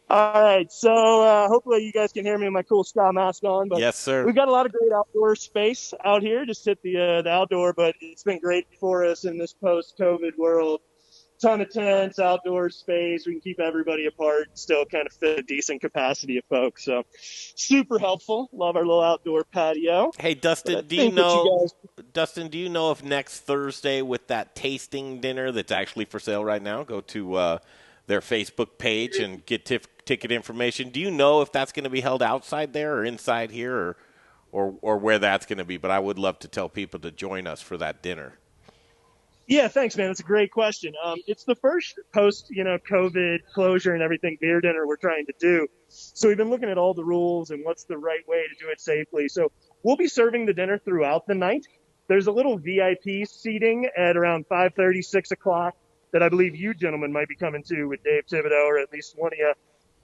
All right, so hopefully you guys can hear me with my cool ska mask on. But yes, sir. We've got a lot of great outdoor space out here. Just hit the outdoor, but it's been great for us in this post-COVID world. Ton of tents, outdoor space. We can keep everybody apart, still kind of fit a decent capacity of folks. So super helpful. Love our little outdoor patio. Hey, Dustin, do you know if next Thursday with that tasting dinner that's actually for sale right now, go to their Facebook page and get ticket information. Do you know if that's going to be held outside there or inside here or where that's going to be? But I would love to tell people to join us for that dinner. Yeah, thanks, man. That's a great question. It's the first post-COVID closure and everything beer dinner we're trying to do. So we've been looking at all the rules and what's the right way to do it safely. So we'll be serving the dinner throughout the night. There's a little VIP seating at around 5:30, 6 o'clock that I believe you gentlemen might be coming to with Dave Thibodeau, or at least one of you.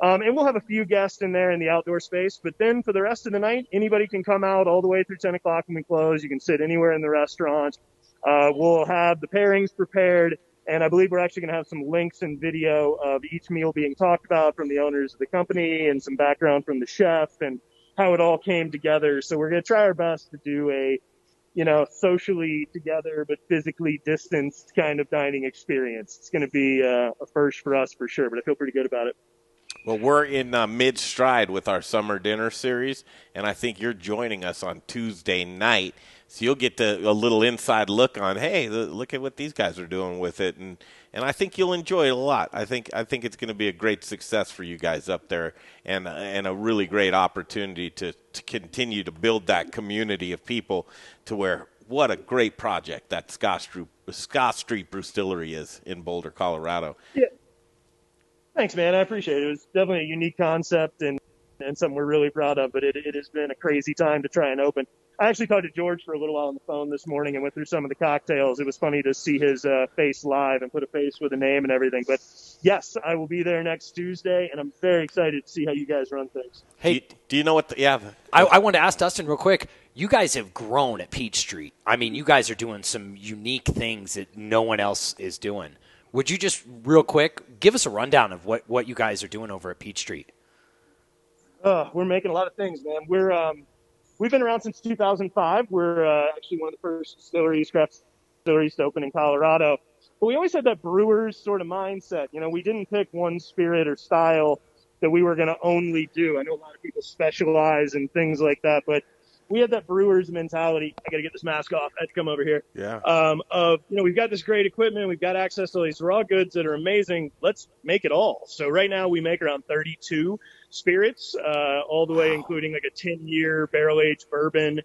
And we'll have a few guests in there in the outdoor space. But then for the rest of the night, anybody can come out all the way through 10 o'clock when we close. You can sit anywhere in the restaurant. We'll have the pairings prepared, and I believe we're actually going to have some links and video of each meal being talked about from the owners of the company and some background from the chef and how it all came together. So we're going to try our best to do a, socially together but physically distanced kind of dining experience. It's going to be a first for us for sure, but I feel pretty good about it. Well, we're in mid-stride with our summer dinner series, and I think you're joining us on Tuesday night. So you'll get a little inside look on, hey, look at what these guys are doing with it, and I think you'll enjoy it a lot. I think it's going to be a great success for you guys up there, and a really great opportunity to continue to build that community of people to where what a great project that Scott Street Brewstillery is in Boulder, Colorado. Yeah. Thanks, man. I appreciate it. It was definitely a unique concept and something we're really proud of, but it has been a crazy time to try and open. I actually talked to George for a little while on the phone this morning and went through some of the cocktails. It was funny to see his face live and put a face with a name and everything. But, yes, I will be there next Tuesday, and I'm very excited to see how you guys run things. Hey, do you know what I wanted to ask Dustin real quick. You guys have grown at Peach Street. I mean, you guys are doing some unique things that no one else is doing. Would you just real quick give us a rundown of what you guys are doing over at Peach Street? We're making a lot of things, man. We've been around since 2005. We're actually one of the first craft distilleries to open in Colorado. But we always had that brewer's sort of mindset. You know, we didn't pick one spirit or style that we were going to only do. I know a lot of people specialize in things like that, but we had that brewer's mentality. I got to get this mask off. I had to come over here. Yeah. Of, you know, we've got this great equipment. We've got access to these raw goods that are amazing. Let's make it all. So right now we make around 32 spirits, all the way, including like a 10-year barrel-aged bourbon.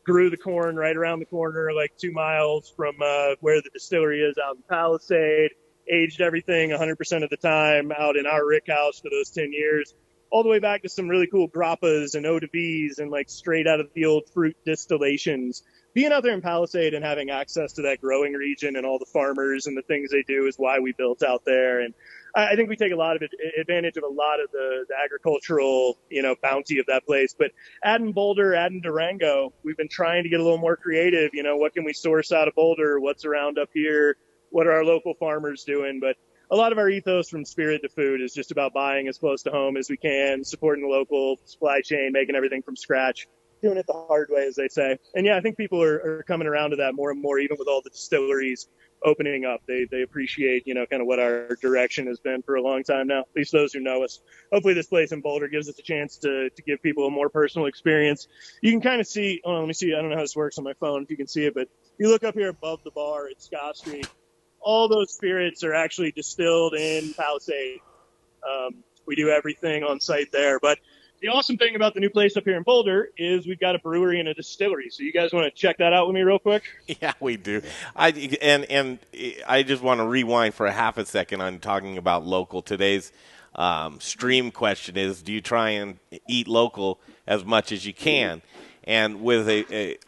Grew the corn right around the corner, like 2 miles from where the distillery is out in Palisade. Aged everything 100% of the time out in our rick house for those 10 years. All the way back to some really cool grappas and eau-de-vies and like straight out of the field fruit distillations. Being out there in Palisade and having access to that growing region and all the farmers and the things they do is why we built out there. And I think we take a lot of advantage of a lot of the agricultural, you know, bounty of that place. But adding Boulder, adding Durango, we've been trying to get a little more creative. You know, what can we source out of Boulder? What's around up here? What are our local farmers doing? But a lot of our ethos from spirit to food is just about buying as close to home as we can, supporting the local supply chain, making everything from scratch, doing it the hard way, as they say. And yeah, I think people are coming around to that more and more, even with all the distilleries opening up. They appreciate, you know, kind of what our direction has been for a long time now, at least those who know us. Hopefully this place in Boulder gives us a chance to give people a more personal experience. You can kind of see, let me see, I don't know how this works on my phone, if you can see it, but you look up here above the bar at Scott Street, all those spirits are actually distilled in Palisade. We do everything on site there. But the awesome thing about the new place up here in Boulder is we've got a brewery and a distillery. So you guys want to check that out with me real quick? Yeah, we do. I just want to rewind for a half a second on talking about local. Today's stream question is, do you try and eat local as much as you can? And with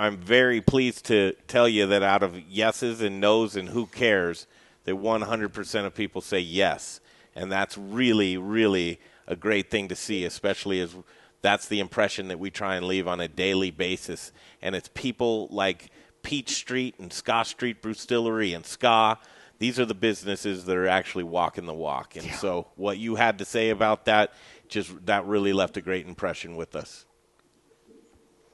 I'm very pleased to tell you that out of yeses and nos and who cares, that 100% of people say yes. And that's really, really a great thing to see, especially as that's the impression that we try and leave on a daily basis. And it's people like Peach Street and Ska Street Brewstillery and Ska. These are the businesses that are actually walking the walk. And so what you had to say about that, that really left a great impression with us.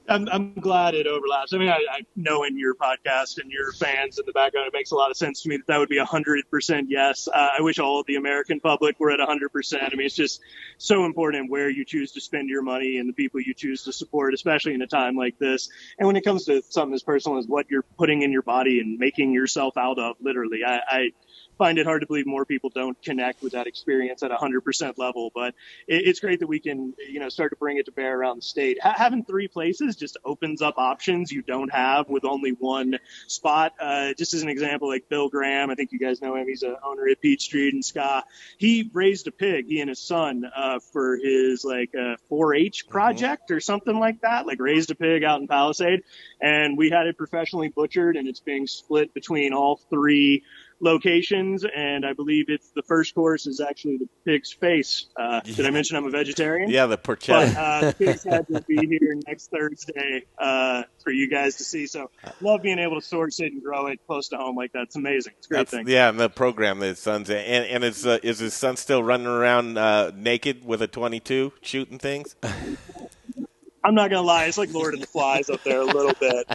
I'm glad it overlaps. I mean, I know in your podcast and your fans in the background, it makes a lot of sense to me that would be 100% yes. I wish all of the American public were at 100%. I mean, it's just so important where you choose to spend your money and the people you choose to support, especially in a time like this. And when it comes to something as personal as what you're putting in your body and making yourself out of, literally, I find it hard to believe more people don't connect with that experience at 100% level. But it's great that we can, you know, start to bring it to bear around the state. Having 3 places just opens up options you don't have with only one spot. Just as an example, like Bill Graham, I think you guys know him. He's an owner at Peach Street and Ska. He raised a pig, he and his son, for his like 4-H project or something like that, like raised a pig out in Palisade. And we had it professionally butchered, and it's being split between all 3 locations, and I believe it's the first course is actually the pig's face. Did I mention I'm a vegetarian? Yeah, the porchetta. But the pig's head will be here next Thursday for you guys to see. So love being able to source it and grow it close to home like that. It's amazing. It's a great thing. Yeah, and the program that his son's in. And is his son still running around naked with a .22 shooting things? I'm not going to lie. It's like Lord of the Flies up there a little bit.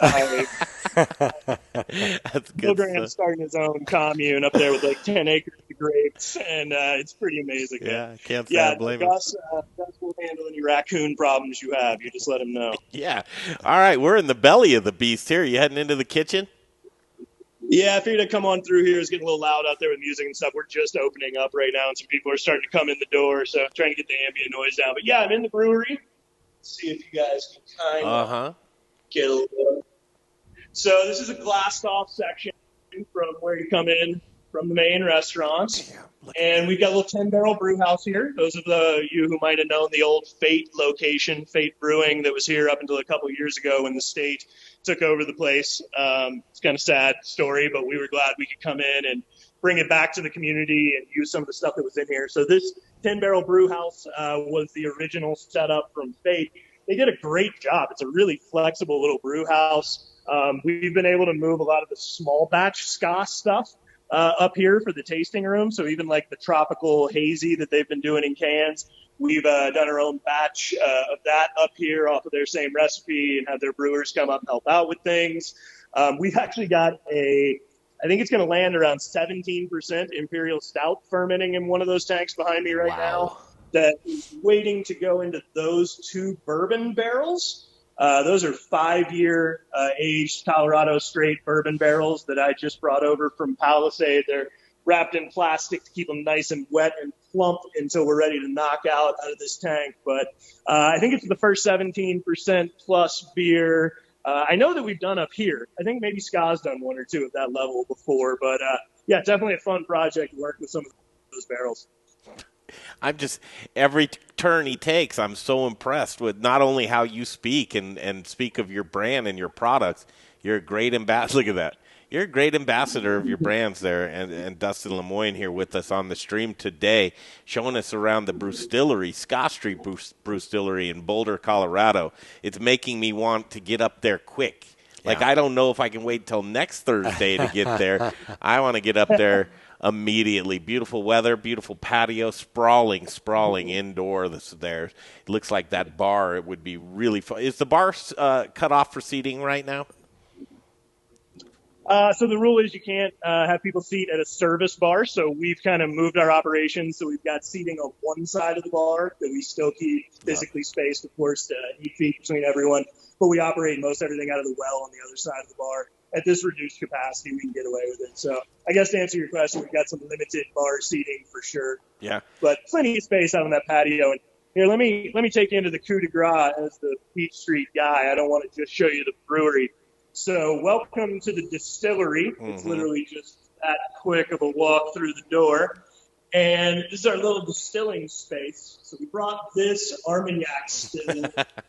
That's good. Bill Graham's starting his own commune up there with like 10 acres of grapes, and it's pretty amazing. Yeah, I can't say I blame him. Gus will handle any raccoon problems you have. You just let him know. Yeah. All right, we're in the belly of the beast here. You heading into the kitchen? Yeah, I figured I'd come on through here. It's getting a little loud out there with music and stuff. We're just opening up right now, and some people are starting to come in the door, so I'm trying to get the ambient noise down. But yeah, I'm in the brewery. See if you guys can kind of get a little. So this is a glassed off section from where you come in from the main restaurants. And we've got a little 10-barrel brew house here. Those of you who might have known the old Fate location, Fate Brewing, that was here up until a couple years ago when the state took over the place. It's kind of a sad story, but we were glad we could come in and bring it back to the community and use some of the stuff that was in here. So this 10-barrel brew house was the original setup from Fate. They did a great job. It's a really flexible little brew house. We've been able to move a lot of the small batch Ska stuff up here for the tasting room. So even like the tropical hazy that they've been doing in cans, we've done our own batch of that up here off of their same recipe and had their brewers come up and help out with things. We've actually got a I think it's going to land around 17% Imperial Stout fermenting in one of those tanks behind me right now. That is waiting to go into those 2 bourbon barrels. Those are 5-year aged Colorado straight bourbon barrels that I just brought over from Palisade. They're wrapped in plastic to keep them nice and wet and plump until we're ready to knock out of this tank. But I think it's the first 17% plus beer. I know that we've done up here. I think maybe Ska's done 1 or 2 at that level before. But, yeah, definitely a fun project to work with some of those barrels. I'm just, every turn he takes, I'm so impressed with not only how you speak and speak of your brand and your products. You're a great ambassador. Look at that. You're a great ambassador of your brands there, and Dustin Lemoyne here with us on the stream today, showing us around the Brewstillery, Scott Street Brewstillery in Boulder, Colorado. It's making me want to get up there quick. Like, I don't know if I can wait till next Thursday to get there. I want to get up there immediately. Beautiful weather, beautiful patio, sprawling indoor. There, it looks like that bar. It would be really fun. Is the bar cut off for seating right now? So the rule is you can't have people seat at a service bar. So we've kind of moved our operations. So we've got seating on one side of the bar that we still keep physically spaced, of course, 8 feet between everyone. But we operate most everything out of the well on the other side of the bar. At this reduced capacity, we can get away with it. So I guess to answer your question, we've got some limited bar seating for sure. Yeah. But plenty of space out on that patio. And here, let me take you into the coup de grace as the Peach Street guy. I don't want to just show you the brewery. So welcome to the distillery. It's literally just that quick of a walk through the door. And this is our little distilling space. So we brought this Armagnac still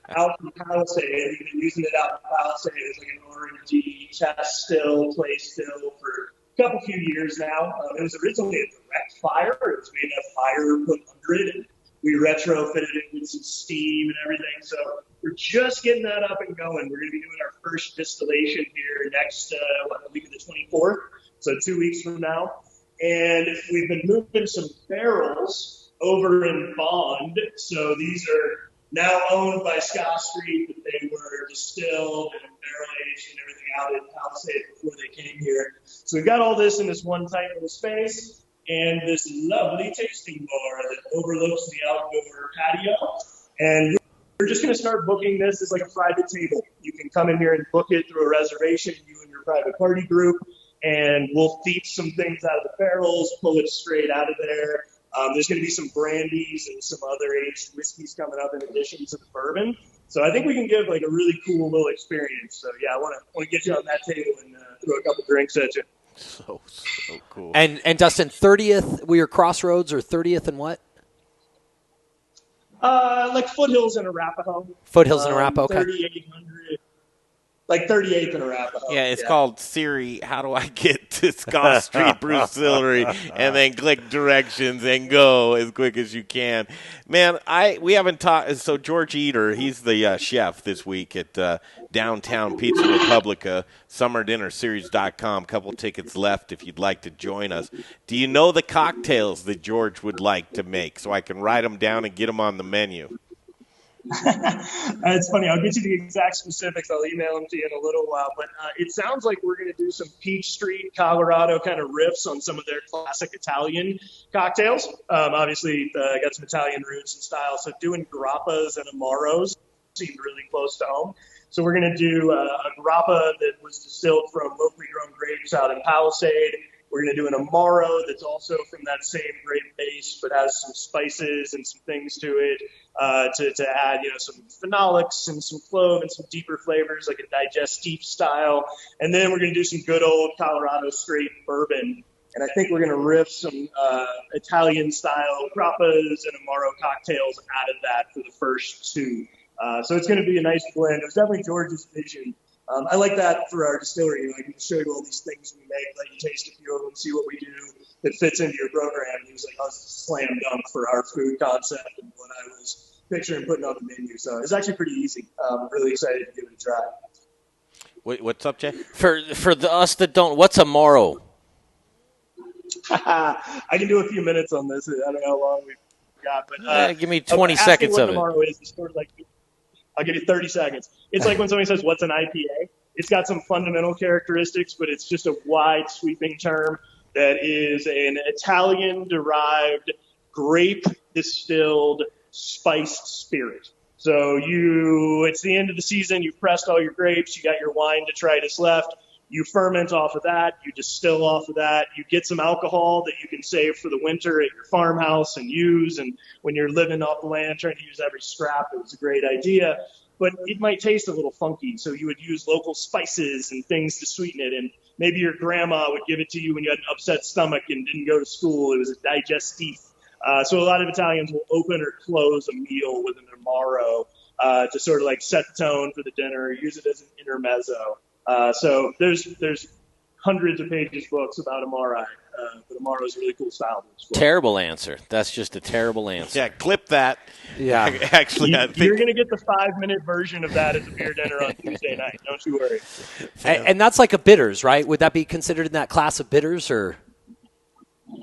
out from Palisade. We've been using it out in Palisade as like an R&D test still, play still for a few years now. It was originally a direct fire. It was made of fire put under it. And we retrofitted it with some steam and everything. So we're just getting that up and going. We're going to be doing our first distillation here next, the week of the 24th. So 2 weeks from now. And we've been moving some barrels over in Bond. So these are now owned by Scott Street, but they were distilled and barrel aged and everything out in Palisade before they came here. So we've got all this in this one tight little space and this lovely tasting bar that overlooks the outdoor patio. And we're just going to start booking this as like a private table. You can come in here and book it through a reservation, you and your private party group. And we'll feed some things out of the barrels, pull it straight out of there. There's going to be some brandies and some other aged whiskeys coming up in addition to the bourbon. So I think we can give like a really cool little experience. So yeah, I want to get you on that table and throw a couple drinks at you. So cool. And Dustin, 30th, we are Crossroads or 30th and what? Like Foothills and Arapahoe. Foothills and Arapahoe, okay. 3,800. Like 38th and Arapahoe. Yeah, it's called Siri, how do I get to Scott Street Brewstillery? And then click directions and go as quick as you can. Man, we haven't talked. So George Eater, he's the chef this week at Downtown Pizza Republica, SummerDinnerSeries.com. Couple tickets left if you'd like to join us. Do you know the cocktails that George would like to make so I can write them down and get them on the menu? It's funny. I'll get you the exact specifics. I'll email them to you in a little while. But it sounds like we're going to do some Peach Street, Colorado kind of riffs on some of their classic Italian cocktails. Obviously, got some Italian roots and style. So doing grappas and amaros seemed really close to home. So we're going to do a grappa that was distilled from locally grown grapes out in Palisade. We're going to do an amaro that's also from that same grape base, but has some spices and some things to it to add, some phenolics and some clove and some deeper flavors, like a digestif style. And then we're going to do some good old Colorado straight bourbon. And I think we're going to riff some Italian-style grappas and amaro cocktails out of that for the first two. So it's going to be a nice blend. It was definitely George's vision. I like that for our distillery. I can show you all these things we make, let you taste a few of them, see what we do that fits into your program. He was like, oh, it's a slam dunk for our food concept and what I was picturing putting on the menu. So it's actually pretty easy. I'm really excited to give it a try. What's up, Jay? For us that don't, what's Amaro? I can do a few minutes on this. I don't know how long we've got. But give me 20 seconds of it. Amaro is sort of like, I'll give you 30 seconds. It's like when somebody says, what's an IPA? It's got some fundamental characteristics, but it's just a wide sweeping term that is an Italian-derived grape-distilled spiced spirit. So it's the end of the season. You've pressed all your grapes. You got your wine detritus left. You ferment off of that. You distill off of that. You get some alcohol that you can save for the winter at your farmhouse and use. And when you're living off the land, trying to use every scrap, it was a great idea. But it might taste a little funky. So you would use local spices and things to sweeten it. And maybe your grandma would give it to you when you had an upset stomach and didn't go to school. It was a digestif. So a lot of Italians will open or close a meal with an Amaro to sort of like set the tone for the dinner, use it as an intermezzo. So there's hundreds of pages books about Amari, but Amaro is a really cool style. Terrible answer. That's just a terrible answer. Yeah, clip that. Yeah. Actually, I think you're going to get the 5-minute version of that at the beer dinner on Tuesday night. Don't you worry. And that's like a bitters, right? Would that be considered in that class of bitters, or?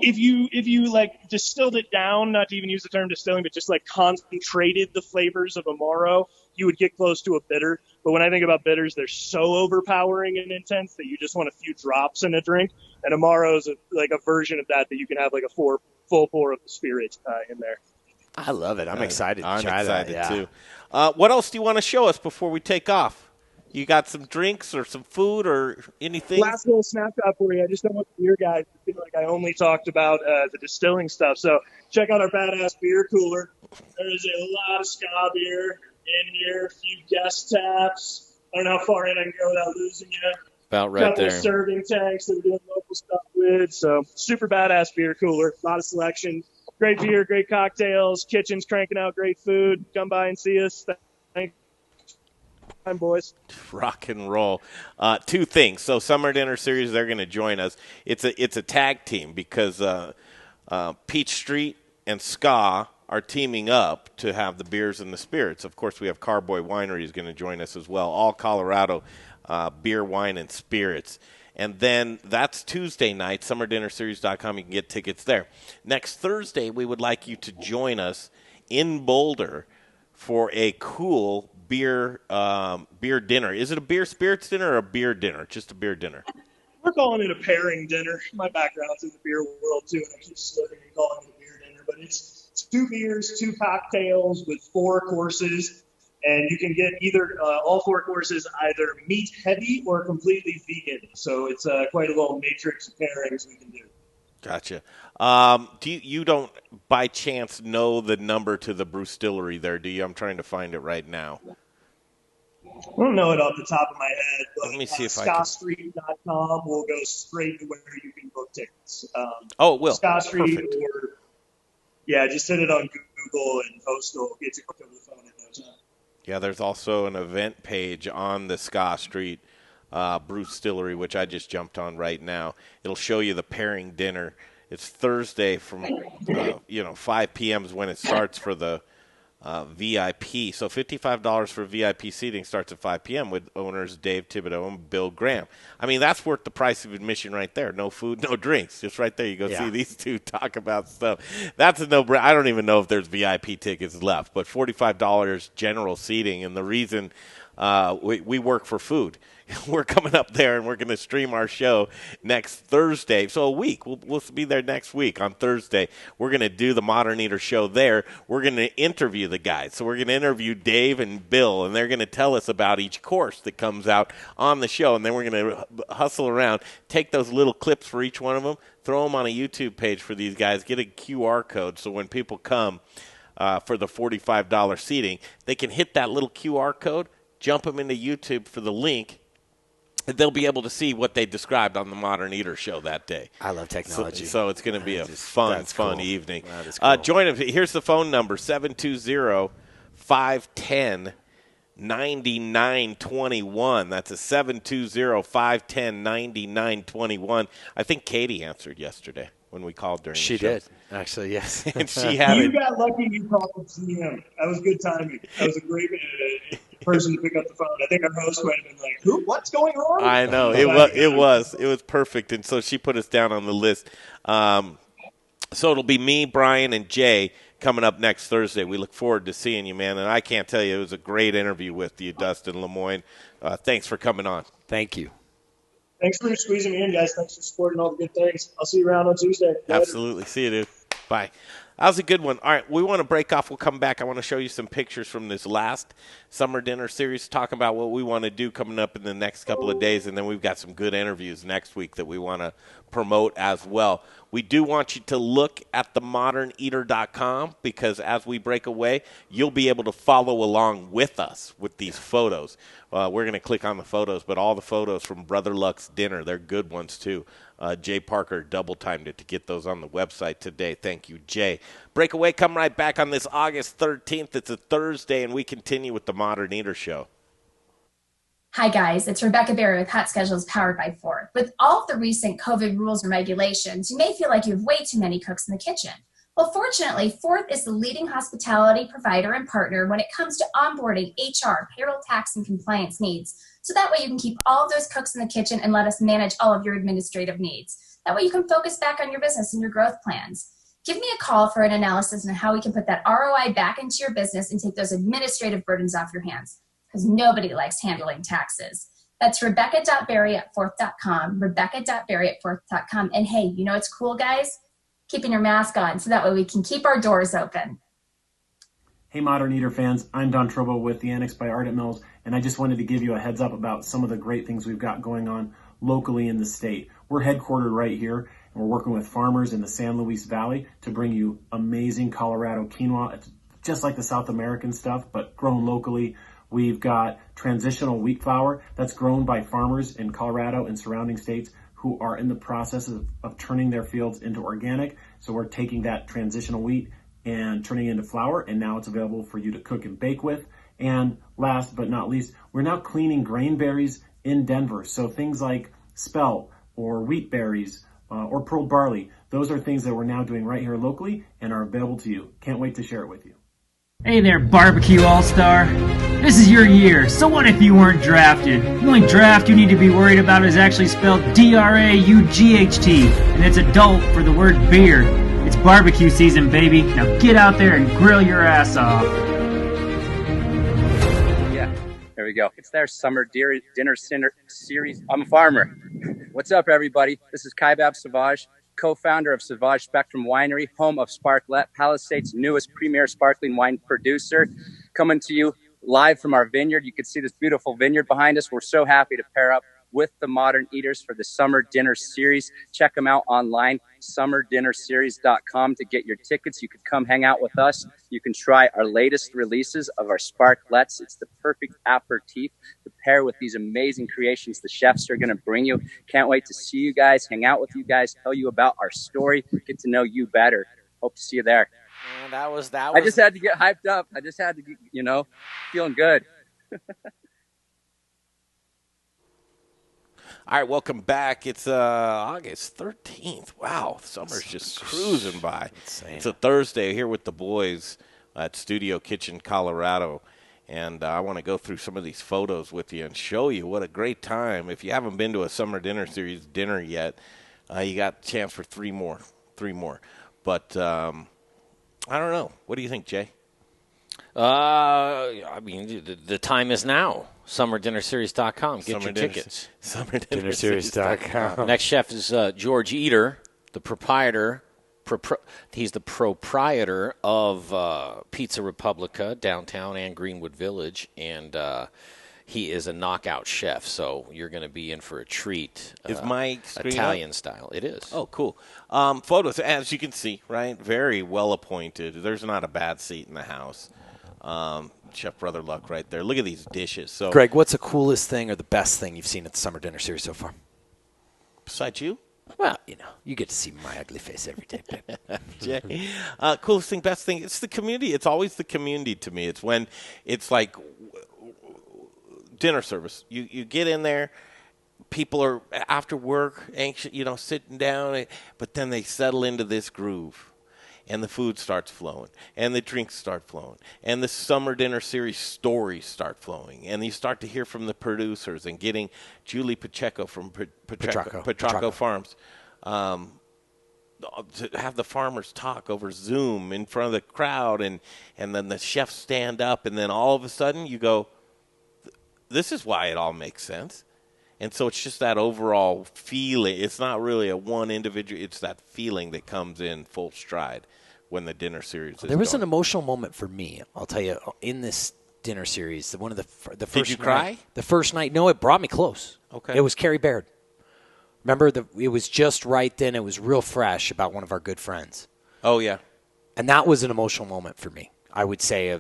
If you like distilled it down, not to even use the term distilling, but just like concentrated the flavors of Amaro, you would get close to a bitter. But when I think about bitters, they're so overpowering and intense that you just want a few drops in a drink. And Amaro is like a version of that you can have like a full pour of the spirit in there. I love it. I'm excited to I'm try excited that. too. What else do you want to show us before we take off? You got some drinks or some food or anything? Last little snapshot for you. I just don't want the beer guys to feel like I only talked about the distilling stuff. So check out our badass beer cooler. There's a lot of ska beer in here, a few guest taps. I don't know how far in I can go without losing you. About right Couple there. of serving tanks that we're doing local stuff with. So super badass beer cooler. A lot of selection. Great beer, great cocktails. Kitchen's cranking out great food. Come by and see us. Thanks. Time, boys. Rock and roll. Two things. So Summer Dinner Series, they're going to join us. It's a tag team because Peach Street and Ska are teaming up to have the beers and the spirits. Of course, we have Carboy Winery is going to join us as well. All Colorado beer, wine, and spirits. And then that's Tuesday night, summerdinnerseries.com. You can get tickets there. Next Thursday, we would like you to join us in Boulder for a cool beer dinner. Is it a beer spirits dinner or a beer dinner? Just a beer dinner. We're calling it a pairing dinner. My background's in the beer world too, and I keep slipping and calling it a beer dinner. But it's 2 beers, 2 cocktails with 4 courses, and you can get either all 4 courses either meat heavy or completely vegan. So it's quite a little matrix of pairings we can do. Gotcha. Do you don't by chance know the number to the Brewstillery there, do you? I'm trying to find it right now. I don't know it off the top of my head, but let me see if I can. ScottStreet.com will go straight to where you can book tickets. Oh, it will. Scott Street Perfect. or just hit it on Google and Postal. Get you over the phone in no time. Yeah, there's also an event page on the Ska Street Brewstillery, which I just jumped on right now. It'll show you the pairing dinner. It's Thursday from 5 p.m. is when it starts for the VIP. So $55 for VIP seating starts at 5 p.m. with owners Dave Thibodeau and Bill Graham. I mean, that's worth the price of admission right there. No food, no drinks. Just right there, you go see these two talk about stuff. That's a no-brainer. I don't even know if there's VIP tickets left, but $45 general seating. And the reason we work for food. We're coming up there, and we're going to stream our show next Thursday. So a week. We'll be there next week on Thursday. We're going to do the Modern Eater show there. We're going to interview the guys. So we're going to interview Dave and Bill, and they're going to tell us about each course that comes out on the show. And then we're going to hustle around, take those little clips for each one of them, throw them on a YouTube page for these guys, get a QR code so when people come for the $45 seating, they can hit that little QR code, jump them into YouTube for the link, and they'll be able to see what they described on the Modern Eater show that day. I love technology. So it's going to be a fun evening. That is cool. Join us. Here's the phone number, 720-510-9921. That's a 720-510-9921. I think Katie answered yesterday when we called during the show. She did, actually, yes. And she had You got lucky you called from CM. That was good timing. That was a great person to pick up the phone. I think our host might have been like, "Who? What's going on?" I know. It was perfect. And so she put us down on the list. So it'll be me, Brian, and Jay coming up next Thursday. We look forward to seeing you, man. And I can't tell you, it was a great interview with you, Dustin Lemoyne. Thanks for coming on. Thank you. Thanks for squeezing me in, guys. Thanks for supporting all the good things. I'll see you around on Tuesday. Later. Absolutely. See you, dude. Bye. That was a good one. All right, we want to break off. We'll come back. I want to show you some pictures from this last summer dinner series, talking about what we want to do coming up in the next couple of days, and then we've got some good interviews next week that we want to promote as well. We do want you to look at themoderneater.com, because as we break away, you'll be able to follow along with us with these photos. We're going to click on the photos, but all the photos from Brother Luck's dinner, they're good ones too. Jay Parker double-timed it to get those on the website today. Thank you, Jay. Breakaway, come right back on this August 13th. It's a Thursday, and we continue with the Modern Eater Show. Hi, guys. It's Rebecca Berry with Hot Schedules powered by Ford. With all of the recent COVID rules and regulations, you may feel like you have way too many cooks in the kitchen. Well, fortunately, Ford is the leading hospitality provider and partner when it comes to onboarding HR, payroll, tax, and compliance needs. So that way you can keep all of those cooks in the kitchen and let us manage all of your administrative needs. That way you can focus back on your business and your growth plans. Give me a call for an analysis on how we can put that ROI back into your business and take those administrative burdens off your hands, because nobody likes handling taxes. That's rebecca.berry@forth.com, rebecca.berry@forth.com. And hey, you know what's cool, guys? Keeping your mask on, so that way we can keep our doors open. Hey, Modern Eater fans, I'm Don Trobo with the Annex by Ardent Mills, and I just wanted to give you a heads up about some of the great things we've got going on locally in the state. We're headquartered right here, and we're working with farmers in the San Luis Valley to bring you amazing Colorado quinoa. It's just like the South American stuff, but grown locally. We've got transitional wheat flour that's grown by farmers in Colorado and surrounding states who are in the process of turning their fields into organic. So we're taking that transitional wheat and turning it into flour, and now it's available for you to cook and bake with. And last but not least, we're now cleaning grain berries in Denver. So things like spelt or wheat berries or pearl barley, those are things that we're now doing right here locally and are available to you. Can't wait to share it with you. Hey there, Barbecue All-Star. This is your year, so what if you weren't drafted? The only draft you need to be worried about is actually spelled D-R-A-U-G-H-T, and it's adult for the word beer. It's barbecue season, baby. Now get out there and grill your ass off. Yeah, there we go. It's their summer dinner series. I'm a farmer. What's up, everybody? This is Kaibab Savage, co-founder of Savage Spectrum Winery, home of Sparklet, Palisade's newest premier sparkling wine producer, coming to you live from our vineyard. You can see this beautiful vineyard behind us. We're so happy to pair up with the Modern Eaters for the Summer Dinner Series. Check them out online, summerdinnerseries.com, to get your tickets. You could come hang out with us. You can try our latest releases of our Sparklets. It's the perfect aperitif to pair with these amazing creations the chefs are going to bring you. Can't wait to see you guys, hang out with you guys, tell you about our story, get to know you better. Hope to see you there. That was. I just had to get hyped up. I just had to get, feeling good. All right, welcome back. It's August 13th. Wow, summer's just cruising by. Insane. It's a Thursday here with the boys at Studio Kitchen, Colorado. And I want to go through some of these photos with you and show you what a great time. If you haven't been to a Summer Dinner Series dinner yet, you got a chance for three more. But I don't know. What do you think, Jay? I mean, the time is now. SummerDinnerSeries.com. Get your tickets. SummerDinnerSeries.com. Next chef is George Eater, the proprietor. He's the proprietor of Pizza Republica downtown and Greenwood Village, and he is a knockout chef. So you're going to be in for a treat. Is my screen Italian up? style? It is. Oh, cool. Photos, as you can see, right? Very well appointed. There's not a bad seat in the house. Chef Brother Luck right there. Look at these dishes. So, Greg, what's the coolest thing or the best thing you've seen at the Summer Dinner Series so far? Besides you? Well, you get to see my ugly face every day, babe. Jay, coolest thing, best thing, it's the community. It's always the community to me. It's when it's like dinner service. You get in there, people are after work, anxious, sitting down, but then they settle into this groove. And the food starts flowing, and the drinks start flowing, and the Summer Dinner Series stories start flowing, and you start to hear from the producers and getting Julie Pacheco from Petraco Farms to have the farmers talk over Zoom in front of the crowd, and then the chefs stand up, and then all of a sudden you go, this is why it all makes sense. And so it's just that overall feeling. It's not really a one individual. It's that feeling that comes in full stride when the dinner series is There was going. an emotional moment for me, I'll tell you, in this dinner series. One of the first Did you cry? night, the first night. No, it brought me close. Okay. It was Carrie Baird. Remember, it was just right then. It was real fresh about one of our good friends. Oh, yeah. And that was an emotional moment for me, I would say.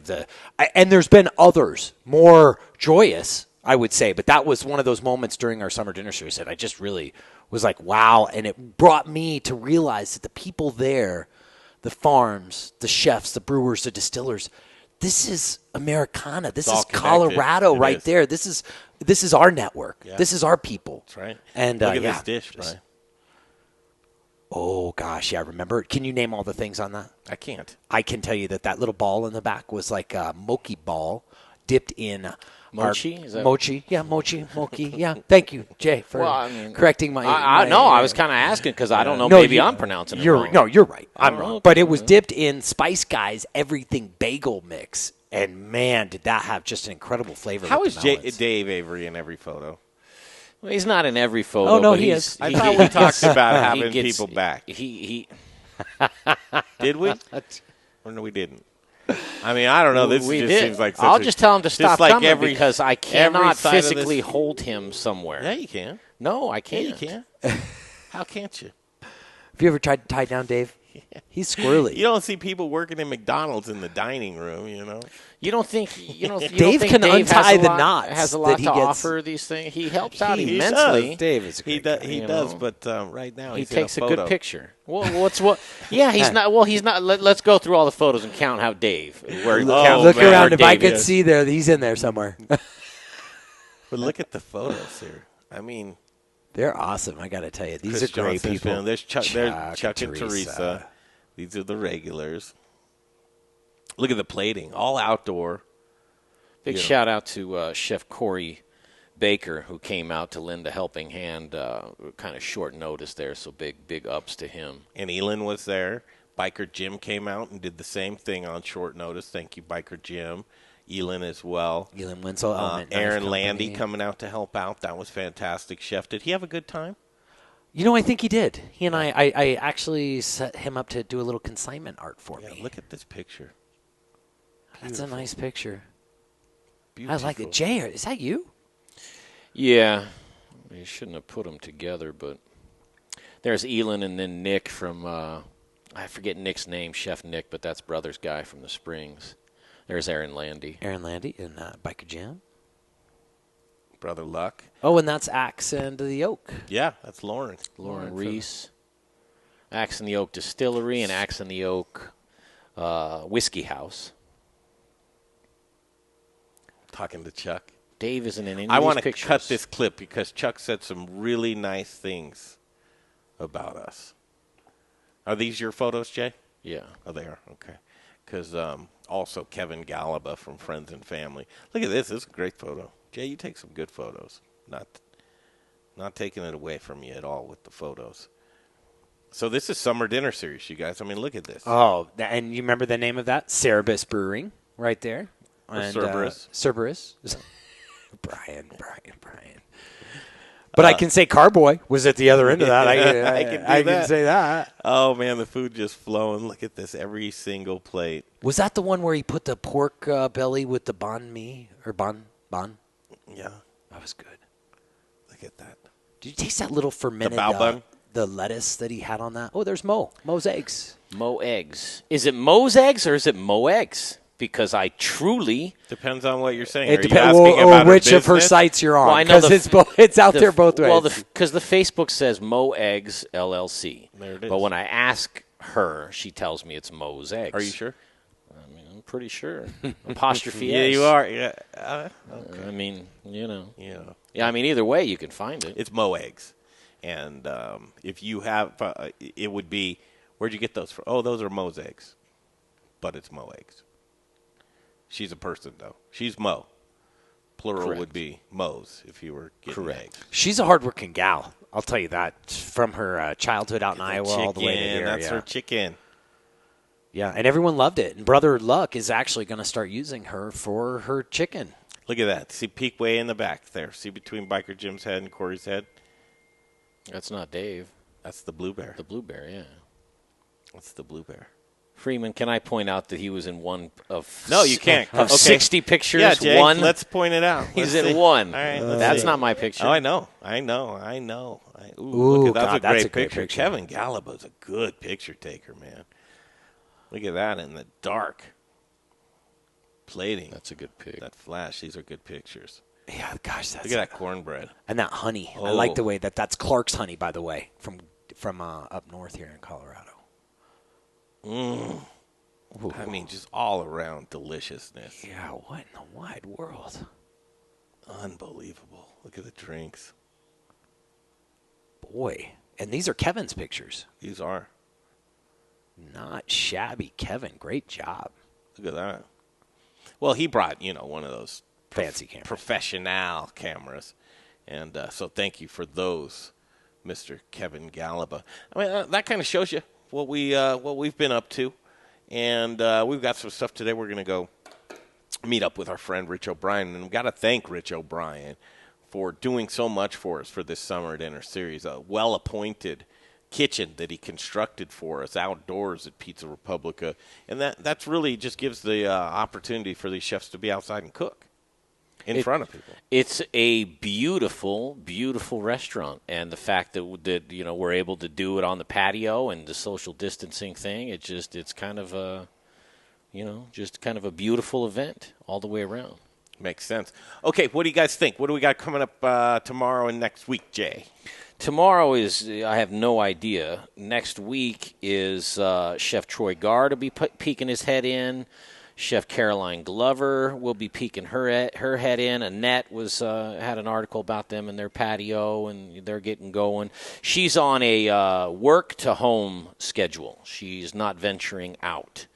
And there's been others, more joyous, I would say. But that was one of those moments during our summer dinner series that I just really was like, wow. And it brought me to realize that the people there, the farms, the chefs, the brewers, the distillers, this is Americana. This is Colorado right there. This is our network. Yeah. This is our people. That's right. And look at this dish, Brian. Oh, gosh, yeah, remember? Can you name all the things on that? I can't. I can tell you that little ball in the back was like a mochi ball dipped in mochi. Mochi, yeah. Thank you, Jay, for correcting my. I was kind of asking because I don't know. Maybe I'm pronouncing it wrong. No, you're right. I'm wrong. But it was dipped in Spice Guys everything bagel mix, and man, did that have just an incredible flavor. How is Dave Avery in every photo? Well, he's not in every photo. Oh no, but he is. I thought we talked about having people back. He did we? Or no, we didn't. I mean, I don't know. This seems like I'll just tell him to stop coming because I cannot side of physically hold him somewhere. Yeah, you can. No, I can't. Yeah, you can. How can't you? Have you ever tried to tie down Dave? He's squirrely. You don't see people working in McDonald's in the dining room, You don't think Dave can untie the knots. Has a lot to offer these things. He helps out immensely. Does. Dave is a great guy. He does, but right now he he's takes in a good picture. Well, Yeah, he's not. Well, he's not. Let's go through all the photos and count how Dave. Look around. If I could see there, he's in there somewhere. But look at the photos here. I mean, they're awesome. I got to tell you, these Chris are great Johnson's people. There's Chuck and Teresa. These are the regulars. Look at the plating, all outdoor. Big shout out to Chef Corey Baker, who came out to lend a helping hand, kind of short notice there. So big ups to him. And Elin was there. Biker Jim came out and did the same thing on short notice. Thank you, Biker Jim. Elin as well. Elin Winslow. Aaron Landy coming out to help out. That was fantastic. Chef, did he have a good time? I think he did. He and I actually set him up to do a little consignment art for me. Look at this picture. That's a nice picture. Beautiful. I like it. Jay, is that you? Yeah. You shouldn't have put them together, but there's Elin and then Nick from, I forget Nick's name, Chef Nick, but that's Brothers Guy from the Springs. There's Aaron Landy. Aaron Landy and Biker Jam. Brother Luck. Oh, and that's Axe and the Oak. Yeah, that's Lauren. Lauren Reese. Axe and the Oak Distillery and Axe and the Oak Whiskey House. Talking to Chuck. Dave isn't in any I of want these to pictures. cut this clip because Chuck said some really nice things about us. Are these your photos, Jay? Yeah. Oh, they are? Okay. Because also Kevin Galaba from Friends and Family. Look at this. This is a great photo. Jay, you take some good photos. Not taking it away from you at all with the photos. So this is Summer Dinner Series, you guys. I mean, look at this. Oh, and you remember the name of that? Cerebus Brewing right there. And, Cerberus. Brian. But I can say Carboy was at the other end of that. I can say that. Oh, man, the food just flowing. Look at this, every single plate. Was that the one where he put the pork belly with the banh mi? Or banh? Yeah. That was good. Look at that. Did you taste that little fermented the lettuce that he had on that? Oh, there's Mo's eggs. Mo eggs. Is it Mo's eggs or is it Mo eggs? Because I truly depends on what you're saying. It depends or which of her sites you're on. Because it's out there both ways. Well, because the Facebook says Mo Eggs LLC. There it is. But when I ask her, she tells me it's Mo's Eggs. Are you sure? I mean, I'm pretty sure. Apostrophe Yeah, S. you are. Yeah. Okay. I mean, Yeah. Yeah, I mean, either way, you can find it. It's Mo Eggs. And if you have, it would be, where'd you get those from? Oh, those are Mo's eggs. But it's Mo Eggs. She's a person, though. She's Mo. Plural Correct. would be Mo's if you were getting eggs. She's a hardworking gal. I'll tell you that. From her childhood out in Iowa all the way to here. That's her chicken. Yeah, and everyone loved it. And Brother Luck is actually going to start using her for her chicken. Look at that. See Peak way in the back there. See between Biker Jim's head and Corey's head? That's not Dave. That's the blue bear. The blue bear, yeah. That's the blue bear. Freeman, can I point out that he was in one of No, you can't. Of Okay. 60 pictures? Yeah, Jake, one. let's point it out. He's Let's in see. one. All right, That's see. not my picture. Oh, I know. Ooh, look at, God, that's a great picture. Kevin Galliba's a good picture taker, man. Look at that in the dark. Plating. That's a good pic. That flash. These are good pictures. Yeah, gosh, that's look at that cornbread and that honey. Oh. I like the way that's Clark's honey, by the way, from up north here in Colorado. I mean, just all around deliciousness. Yeah, what in the wide world? Unbelievable. Look at the drinks. Boy, and these are Kevin's pictures. These are not shabby, Kevin. Great job. Look at that. Well, he brought one of those fancy cameras, professional cameras, and so thank you for those, Mr. Kevin Galliba. I mean, that kind of shows you what we've been up to, and we've got some stuff today. We're going to go meet up with our friend Rich O'Brien, and we've got to thank Rich O'Brien for doing so much for us for this summer dinner series. A well-appointed kitchen that he constructed for us outdoors at Pizza Republica, and that's really just gives the opportunity for these chefs to be outside and cook in front of people. It's a beautiful, beautiful restaurant, and the fact that we're able to do it on the patio and the social distancing thing, it's kind of a just kind of a beautiful event all the way around. Makes sense. Okay, what do you guys think? What do we got coming up tomorrow and next week, Jay? Tomorrow is, I have no idea. Next week is Chef Troy Gard will be peeking his head in. Chef Caroline Glover will be peeking her head in. Annette had an article about them and their patio, and they're getting going. She's on a work-to-home schedule. She's not venturing out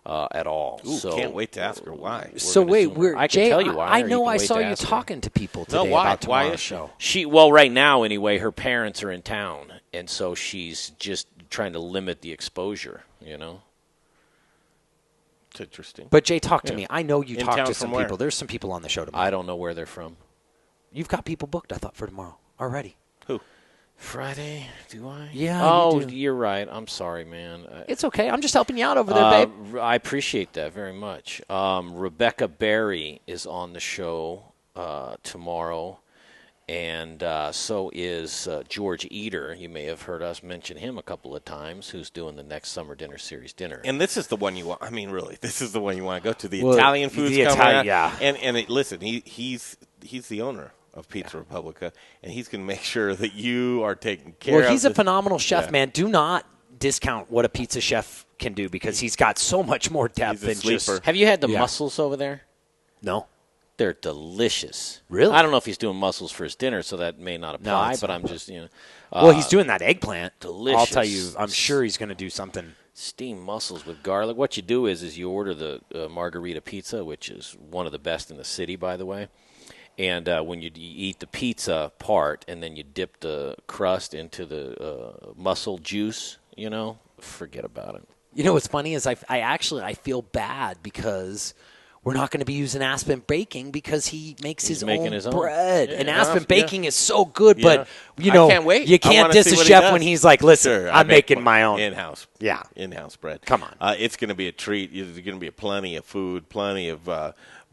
at all. Ooh, so can't wait to ask her why. So wait, I can Jay, tell you why. I or know you can I wait saw to you ask her. talking to people today why? about tomorrow's Why is show. Well, right now anyway, her parents are in town, and so she's just trying to limit the exposure. It's interesting. But Jay, talk to me. I know you In talked town to from some where? people. There's some people on the show tomorrow. I don't know where they're from. You've got people booked, I thought, for tomorrow already. Who? Friday? Do I? Yeah. Oh, you do. you're right. I'm sorry, man. It's okay. I'm just helping you out over there, babe. I appreciate that very much. Rebecca Berry is on the show tomorrow, and so is George Eater. You may have heard us mention him a couple of times, who's doing the next Summer Dinner Series dinner. And this is the one you want. I mean, really, this is the one you want to go to. The Well, Italian food's the coming Italian, out. yeah. And listen, he's the owner of Pizza Republica, and he's going to make sure that you are taken care of. Well, he's a phenomenal chef, Yeah. man. Do not discount what a pizza chef can do because he's got so much more depth He's a than just. sleeper. Have you had the Yeah. mussels over there? No. They're delicious. Really? I don't know if he's doing mussels for his dinner, so that may not apply, it's but not. I'm just, Well, he's doing that eggplant. delicious. I'll tell you, I'm sure he's going to do something. Steamed mussels with garlic. What you do is you order the margarita pizza, which is one of the best in the city, by the way. And when you eat the pizza part, and then you dip the crust into the mussel juice, forget about it. You know what's funny is I feel bad because we're not going to be using Aspen Baking because he makes He's his making own his own. bread. Yeah, and yeah. Aspen Yeah. Baking is so good, Yeah. but, I can't wait. you I can't wanna diss see a what he chef does. when he's like, listen, Sure, I I'm make making my own. in-house. Yeah. In-house bread. Come on. It's going to be a treat. There's going to be plenty of food, plenty of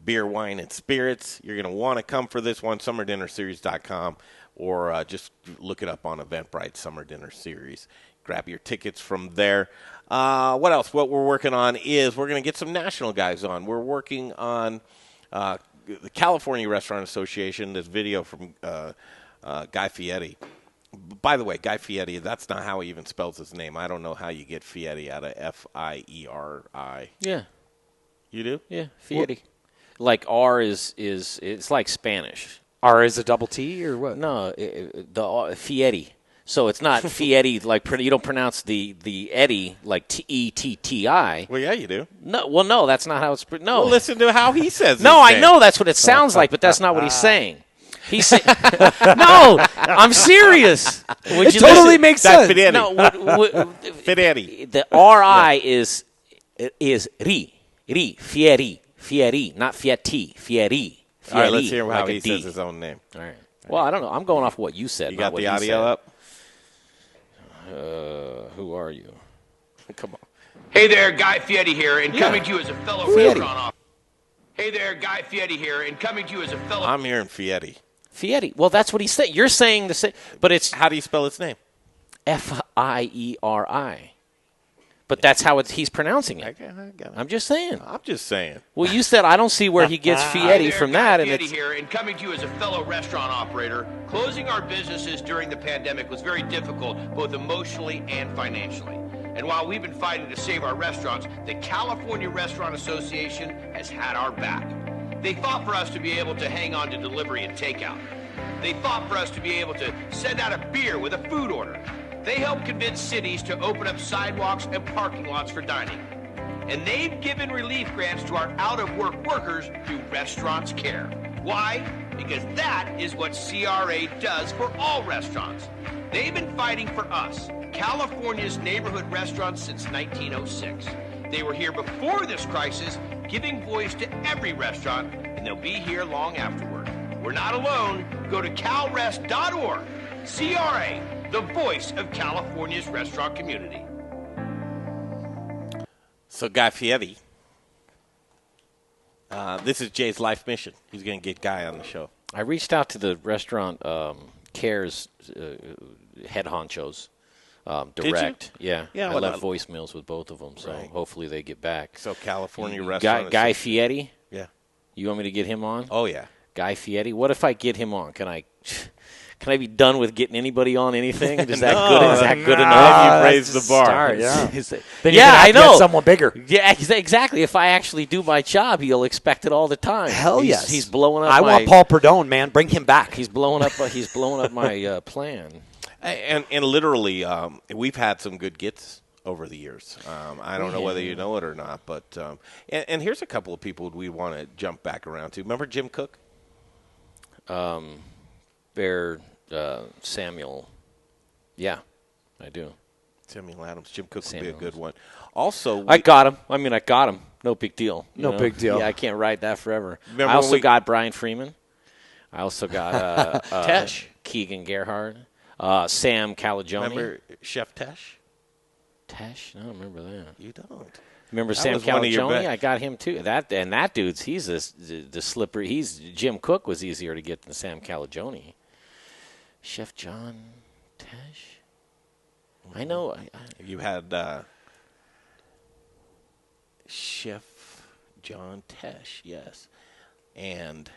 beer, wine, and spirits. You're going to want to come for this one, summerdinnerseries.com, or just look it up on Eventbrite, Summer Dinner Series. Grab your tickets from there. What else? What we're working on is we're going to get some national guys on. We're working on the California Restaurant Association, this video from Guy Fieri. By the way, Guy Fieri, that's not how he even spells his name. I don't know how you get Fieri out of Fieri. Yeah. You do? Yeah, Fieri. Like R is it's like Spanish. R is a double T or what? No, the Fieri. So it's not Fieri like you don't pronounce the Eddie like Tetti. Well, yeah, you do. No, that's not how it's no. Well, listen to how he says it. No, I know that's what it sounds like, but that's not what he's saying. He's saying, no, I'm serious. It totally makes sense. Fieri. No, Fieri. the R-I is Fieri, not Fietti, Fieri. All right, let's hear how he says his own name. All right. Well, I don't know. I'm going off what you said. You got what the audio up? Who are you? Come on. Hey there, Guy Fieri here, and coming to you as a fellow restaurant operator. Hey there, Guy Fieri here, and coming to you as a fellow. I'm hearing Fieri. Fieri. Well, that's what he's saying. You're saying the same, but it's. How do you spell his name? Fieri. But that's how he's pronouncing it. I'm just saying. I'm just saying. Well, you said I don't see where he gets Fieri from that, and Fieri it's here, and coming to you as a fellow restaurant operator. Closing our businesses during the pandemic was very difficult, both emotionally and financially. And while we've been fighting to save our restaurants, the California Restaurant Association has had our back. They fought for us to be able to hang on to delivery and takeout. They fought for us to be able to send out a beer with a food order. They helped convince cities to open up sidewalks and parking lots for dining. And they've given relief grants to our out-of-work workers through Restaurants Care. Why? Because that is what CRA does for all restaurants. They've been fighting for us, California's neighborhood restaurants, since 1906. They were here before this crisis, giving voice to every restaurant, and they'll be here long afterward. We're not alone. Go to calrest.org. CRA, the voice of California's restaurant community. So, Guy Fieri, this is Jay's life mission. He's going to get Guy on the show. I reached out to the restaurant Cares head honchos direct. Yeah. I left voicemails with both of them, so hopefully they get back. So, California restaurant. Guy Fieri? Yeah. You want me to get him on? Oh, yeah. Guy Fieri? What if I get him on? Can I be done with getting anybody on anything? Is that good enough? You raise the bar. Start, yeah. Then I know. Get someone bigger. Yeah, exactly. If I actually do my job, he'll expect it all the time. Hell yes. He's blowing up. I want Paul Perdone, man. Bring him back. He's blowing up my plan. And literally, we've had some good gets over the years. I don't know whether you know it or not, but and here's a couple of people we want to jump back around to. Remember Jim Cook? Samuel. Yeah, I do. Samuel Adams. Jim Cook would be a good one. Also, I got him. No big deal. No big deal. Yeah, I can't ride that forever. Remember I also got Brian Freeman. I also got Tesh. Keegan Gerhard. Sam Calagione. Remember Chef Tesh? Tesh? I don't remember that. You don't. Remember Sam Calagione? I got him too. That dude's he's the slippery. Jim Cook was easier to get than Sam Calagione. Chef John Tesh. I know. You had Chef John Tesh, yes, and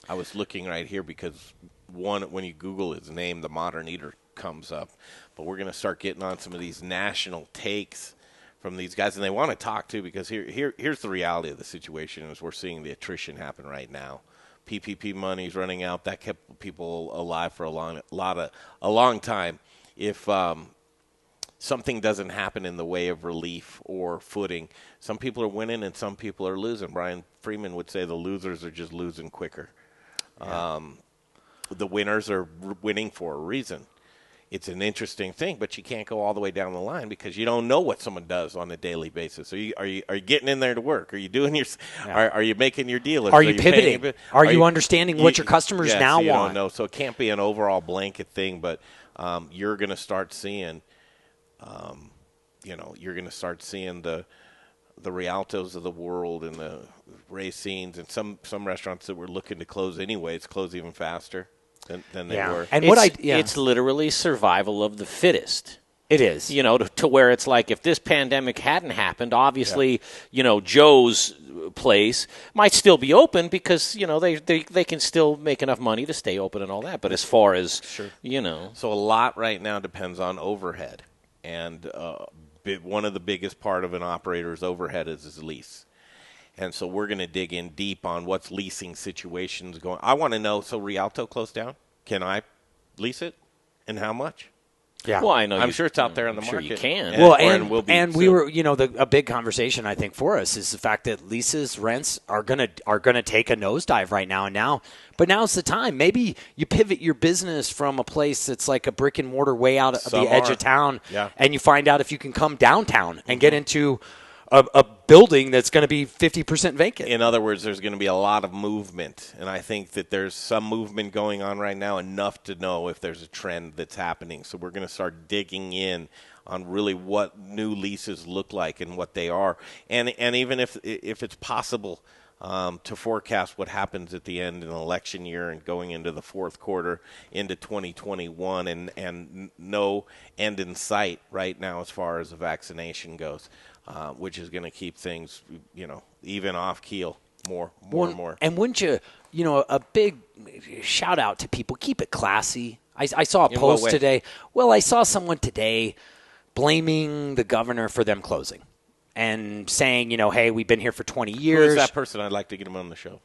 I was looking right here because when you Google his name, the Modern Eater comes up. But we're going to start getting on some of these national takes from these guys, and they want to talk too, because here's the reality of the situation is we're seeing the attrition happen right now. PPP money's running out. That kept people alive for a long time. If something doesn't happen in the way of relief or footing, some people are winning and some people are losing. Brian Freeman would say the losers are just losing quicker. Yeah. The winners are winning for a reason. It's an interesting thing, but you can't go all the way down the line because you don't know what someone does on a daily basis. Are you getting in there to work? Are you doing your? Yeah. Are you making your deal? Are you pivoting? Are you understanding what your customers now you want? Don't know. So it can't be an overall blanket thing, but you're going to start seeing, you're going to start seeing the Rialtos of the world and the Racines and some restaurants that were looking to close anyways close even faster than they were. And it's literally survival of the fittest. It is. To where it's like if this pandemic hadn't happened, obviously, Joe's place might still be open because, they can still make enough money to stay open and all that. But as far as, So a lot right now depends on overhead. And one of the biggest part of an operator's overhead is his lease. And so we're going to dig in deep on what's leasing situations going. I want to know, so Rialto closed down. Can I lease it? And how much? Yeah. Well, I know. I'm sure it's out there on the market. Sure you can. And we were, a big conversation I think for us is the fact that leases, rents are gonna take a nosedive right now. But now's the time. Maybe you pivot your business from a place that's like a brick and mortar way out of the edge of town, and you find out if you can come downtown and get into a building that's going to be 50% vacant. In other words, there's going to be a lot of movement, and I think that there's some movement going on right now, enough to know if there's a trend that's happening. So we're going to start digging in on really what new leases look like and what they are, and even if it's possible to forecast what happens at the end of an election year and going into the fourth quarter into 2021, and no end in sight right now as far as the vaccination goes, which is going to keep things, even off keel more and more. And wouldn't you, a big shout out to people, keep it classy. I saw a post today. Well, I saw someone today blaming the governor for them closing and saying, hey, we've been here for 20 years. Who is that person? I'd like to get him on the show.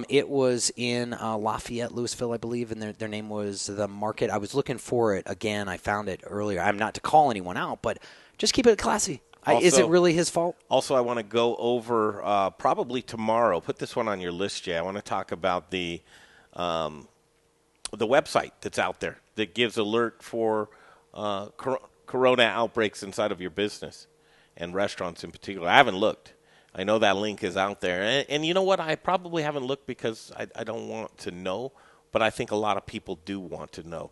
It was in Lafayette, Louisville, I believe, and their name was The Market. I was looking for it again. I found it earlier. I'm not to call anyone out, but just keep it classy. Is it really his fault? Also, I want to go over probably tomorrow. Put this one on your list, Jay. I want to talk about the website that's out there that gives alert for corona outbreaks inside of your business and restaurants in particular. I haven't looked. I know that link is out there. And you know what? I probably haven't looked because I don't want to know, but I think a lot of people do want to know.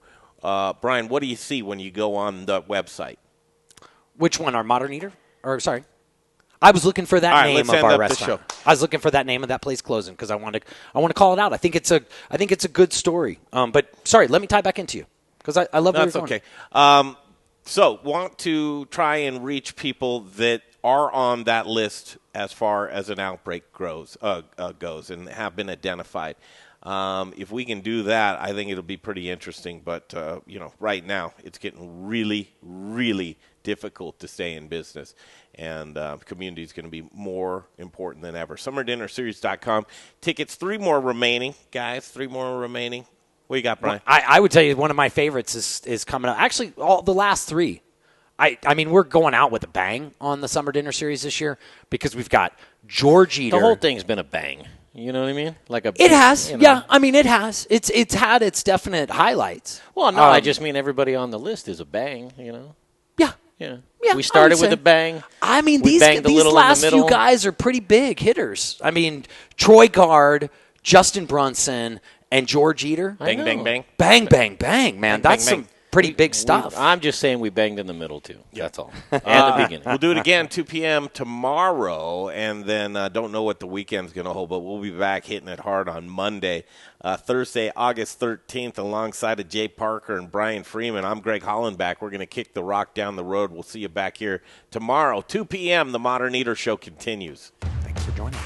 Brian, what do you see when you go on the website? Which one? Our Modern Eater? Or, sorry. I was looking for that name of our restaurant. I was looking for that name of that place closing because I want to call it out. I think it's a good story. But sorry, let me tie back into you because I love where you're going. That's okay. So, want to try and reach people that are on that list as far as an outbreak goes and have been identified. If we can do that, I think it'll be pretty interesting. But, right now it's getting really, really difficult to stay in business. And community is going to be more important than ever. SummerDinnerSeries.com. Tickets, 3 more remaining. Guys, 3 more remaining. What you got, Brian? I would tell you one of my favorites is coming up. Actually, all the last 3. I mean, we're going out with a bang on the Summer Dinner Series this year because we've got George Eater. The whole thing's been a bang. You know what I mean? It has. Yeah, I mean, it has. It's had its definite highlights. Well, no, I just mean everybody on the list is a bang, Yeah. Yeah. Yeah, we started with a bang. I mean, we these last few guys are pretty big hitters. I mean, Troy Guard, Justin Brunson, and George Eater. Bang, bang, bang. Bang, bang, bang, man. That's some pretty big stuff. I'm just saying we banged in the middle, too. Yeah. That's all. And the beginning. We'll do it again 2 p.m. tomorrow, and then don't know what the weekend's going to hold, but we'll be back hitting it hard on Monday. Thursday, August 13th, alongside of Jay Parker and Brian Freeman. I'm Greg Hollenbach. We're going to kick the rock down the road. We'll see you back here tomorrow, 2 p.m. The Modern Eater Show continues. Thanks for joining.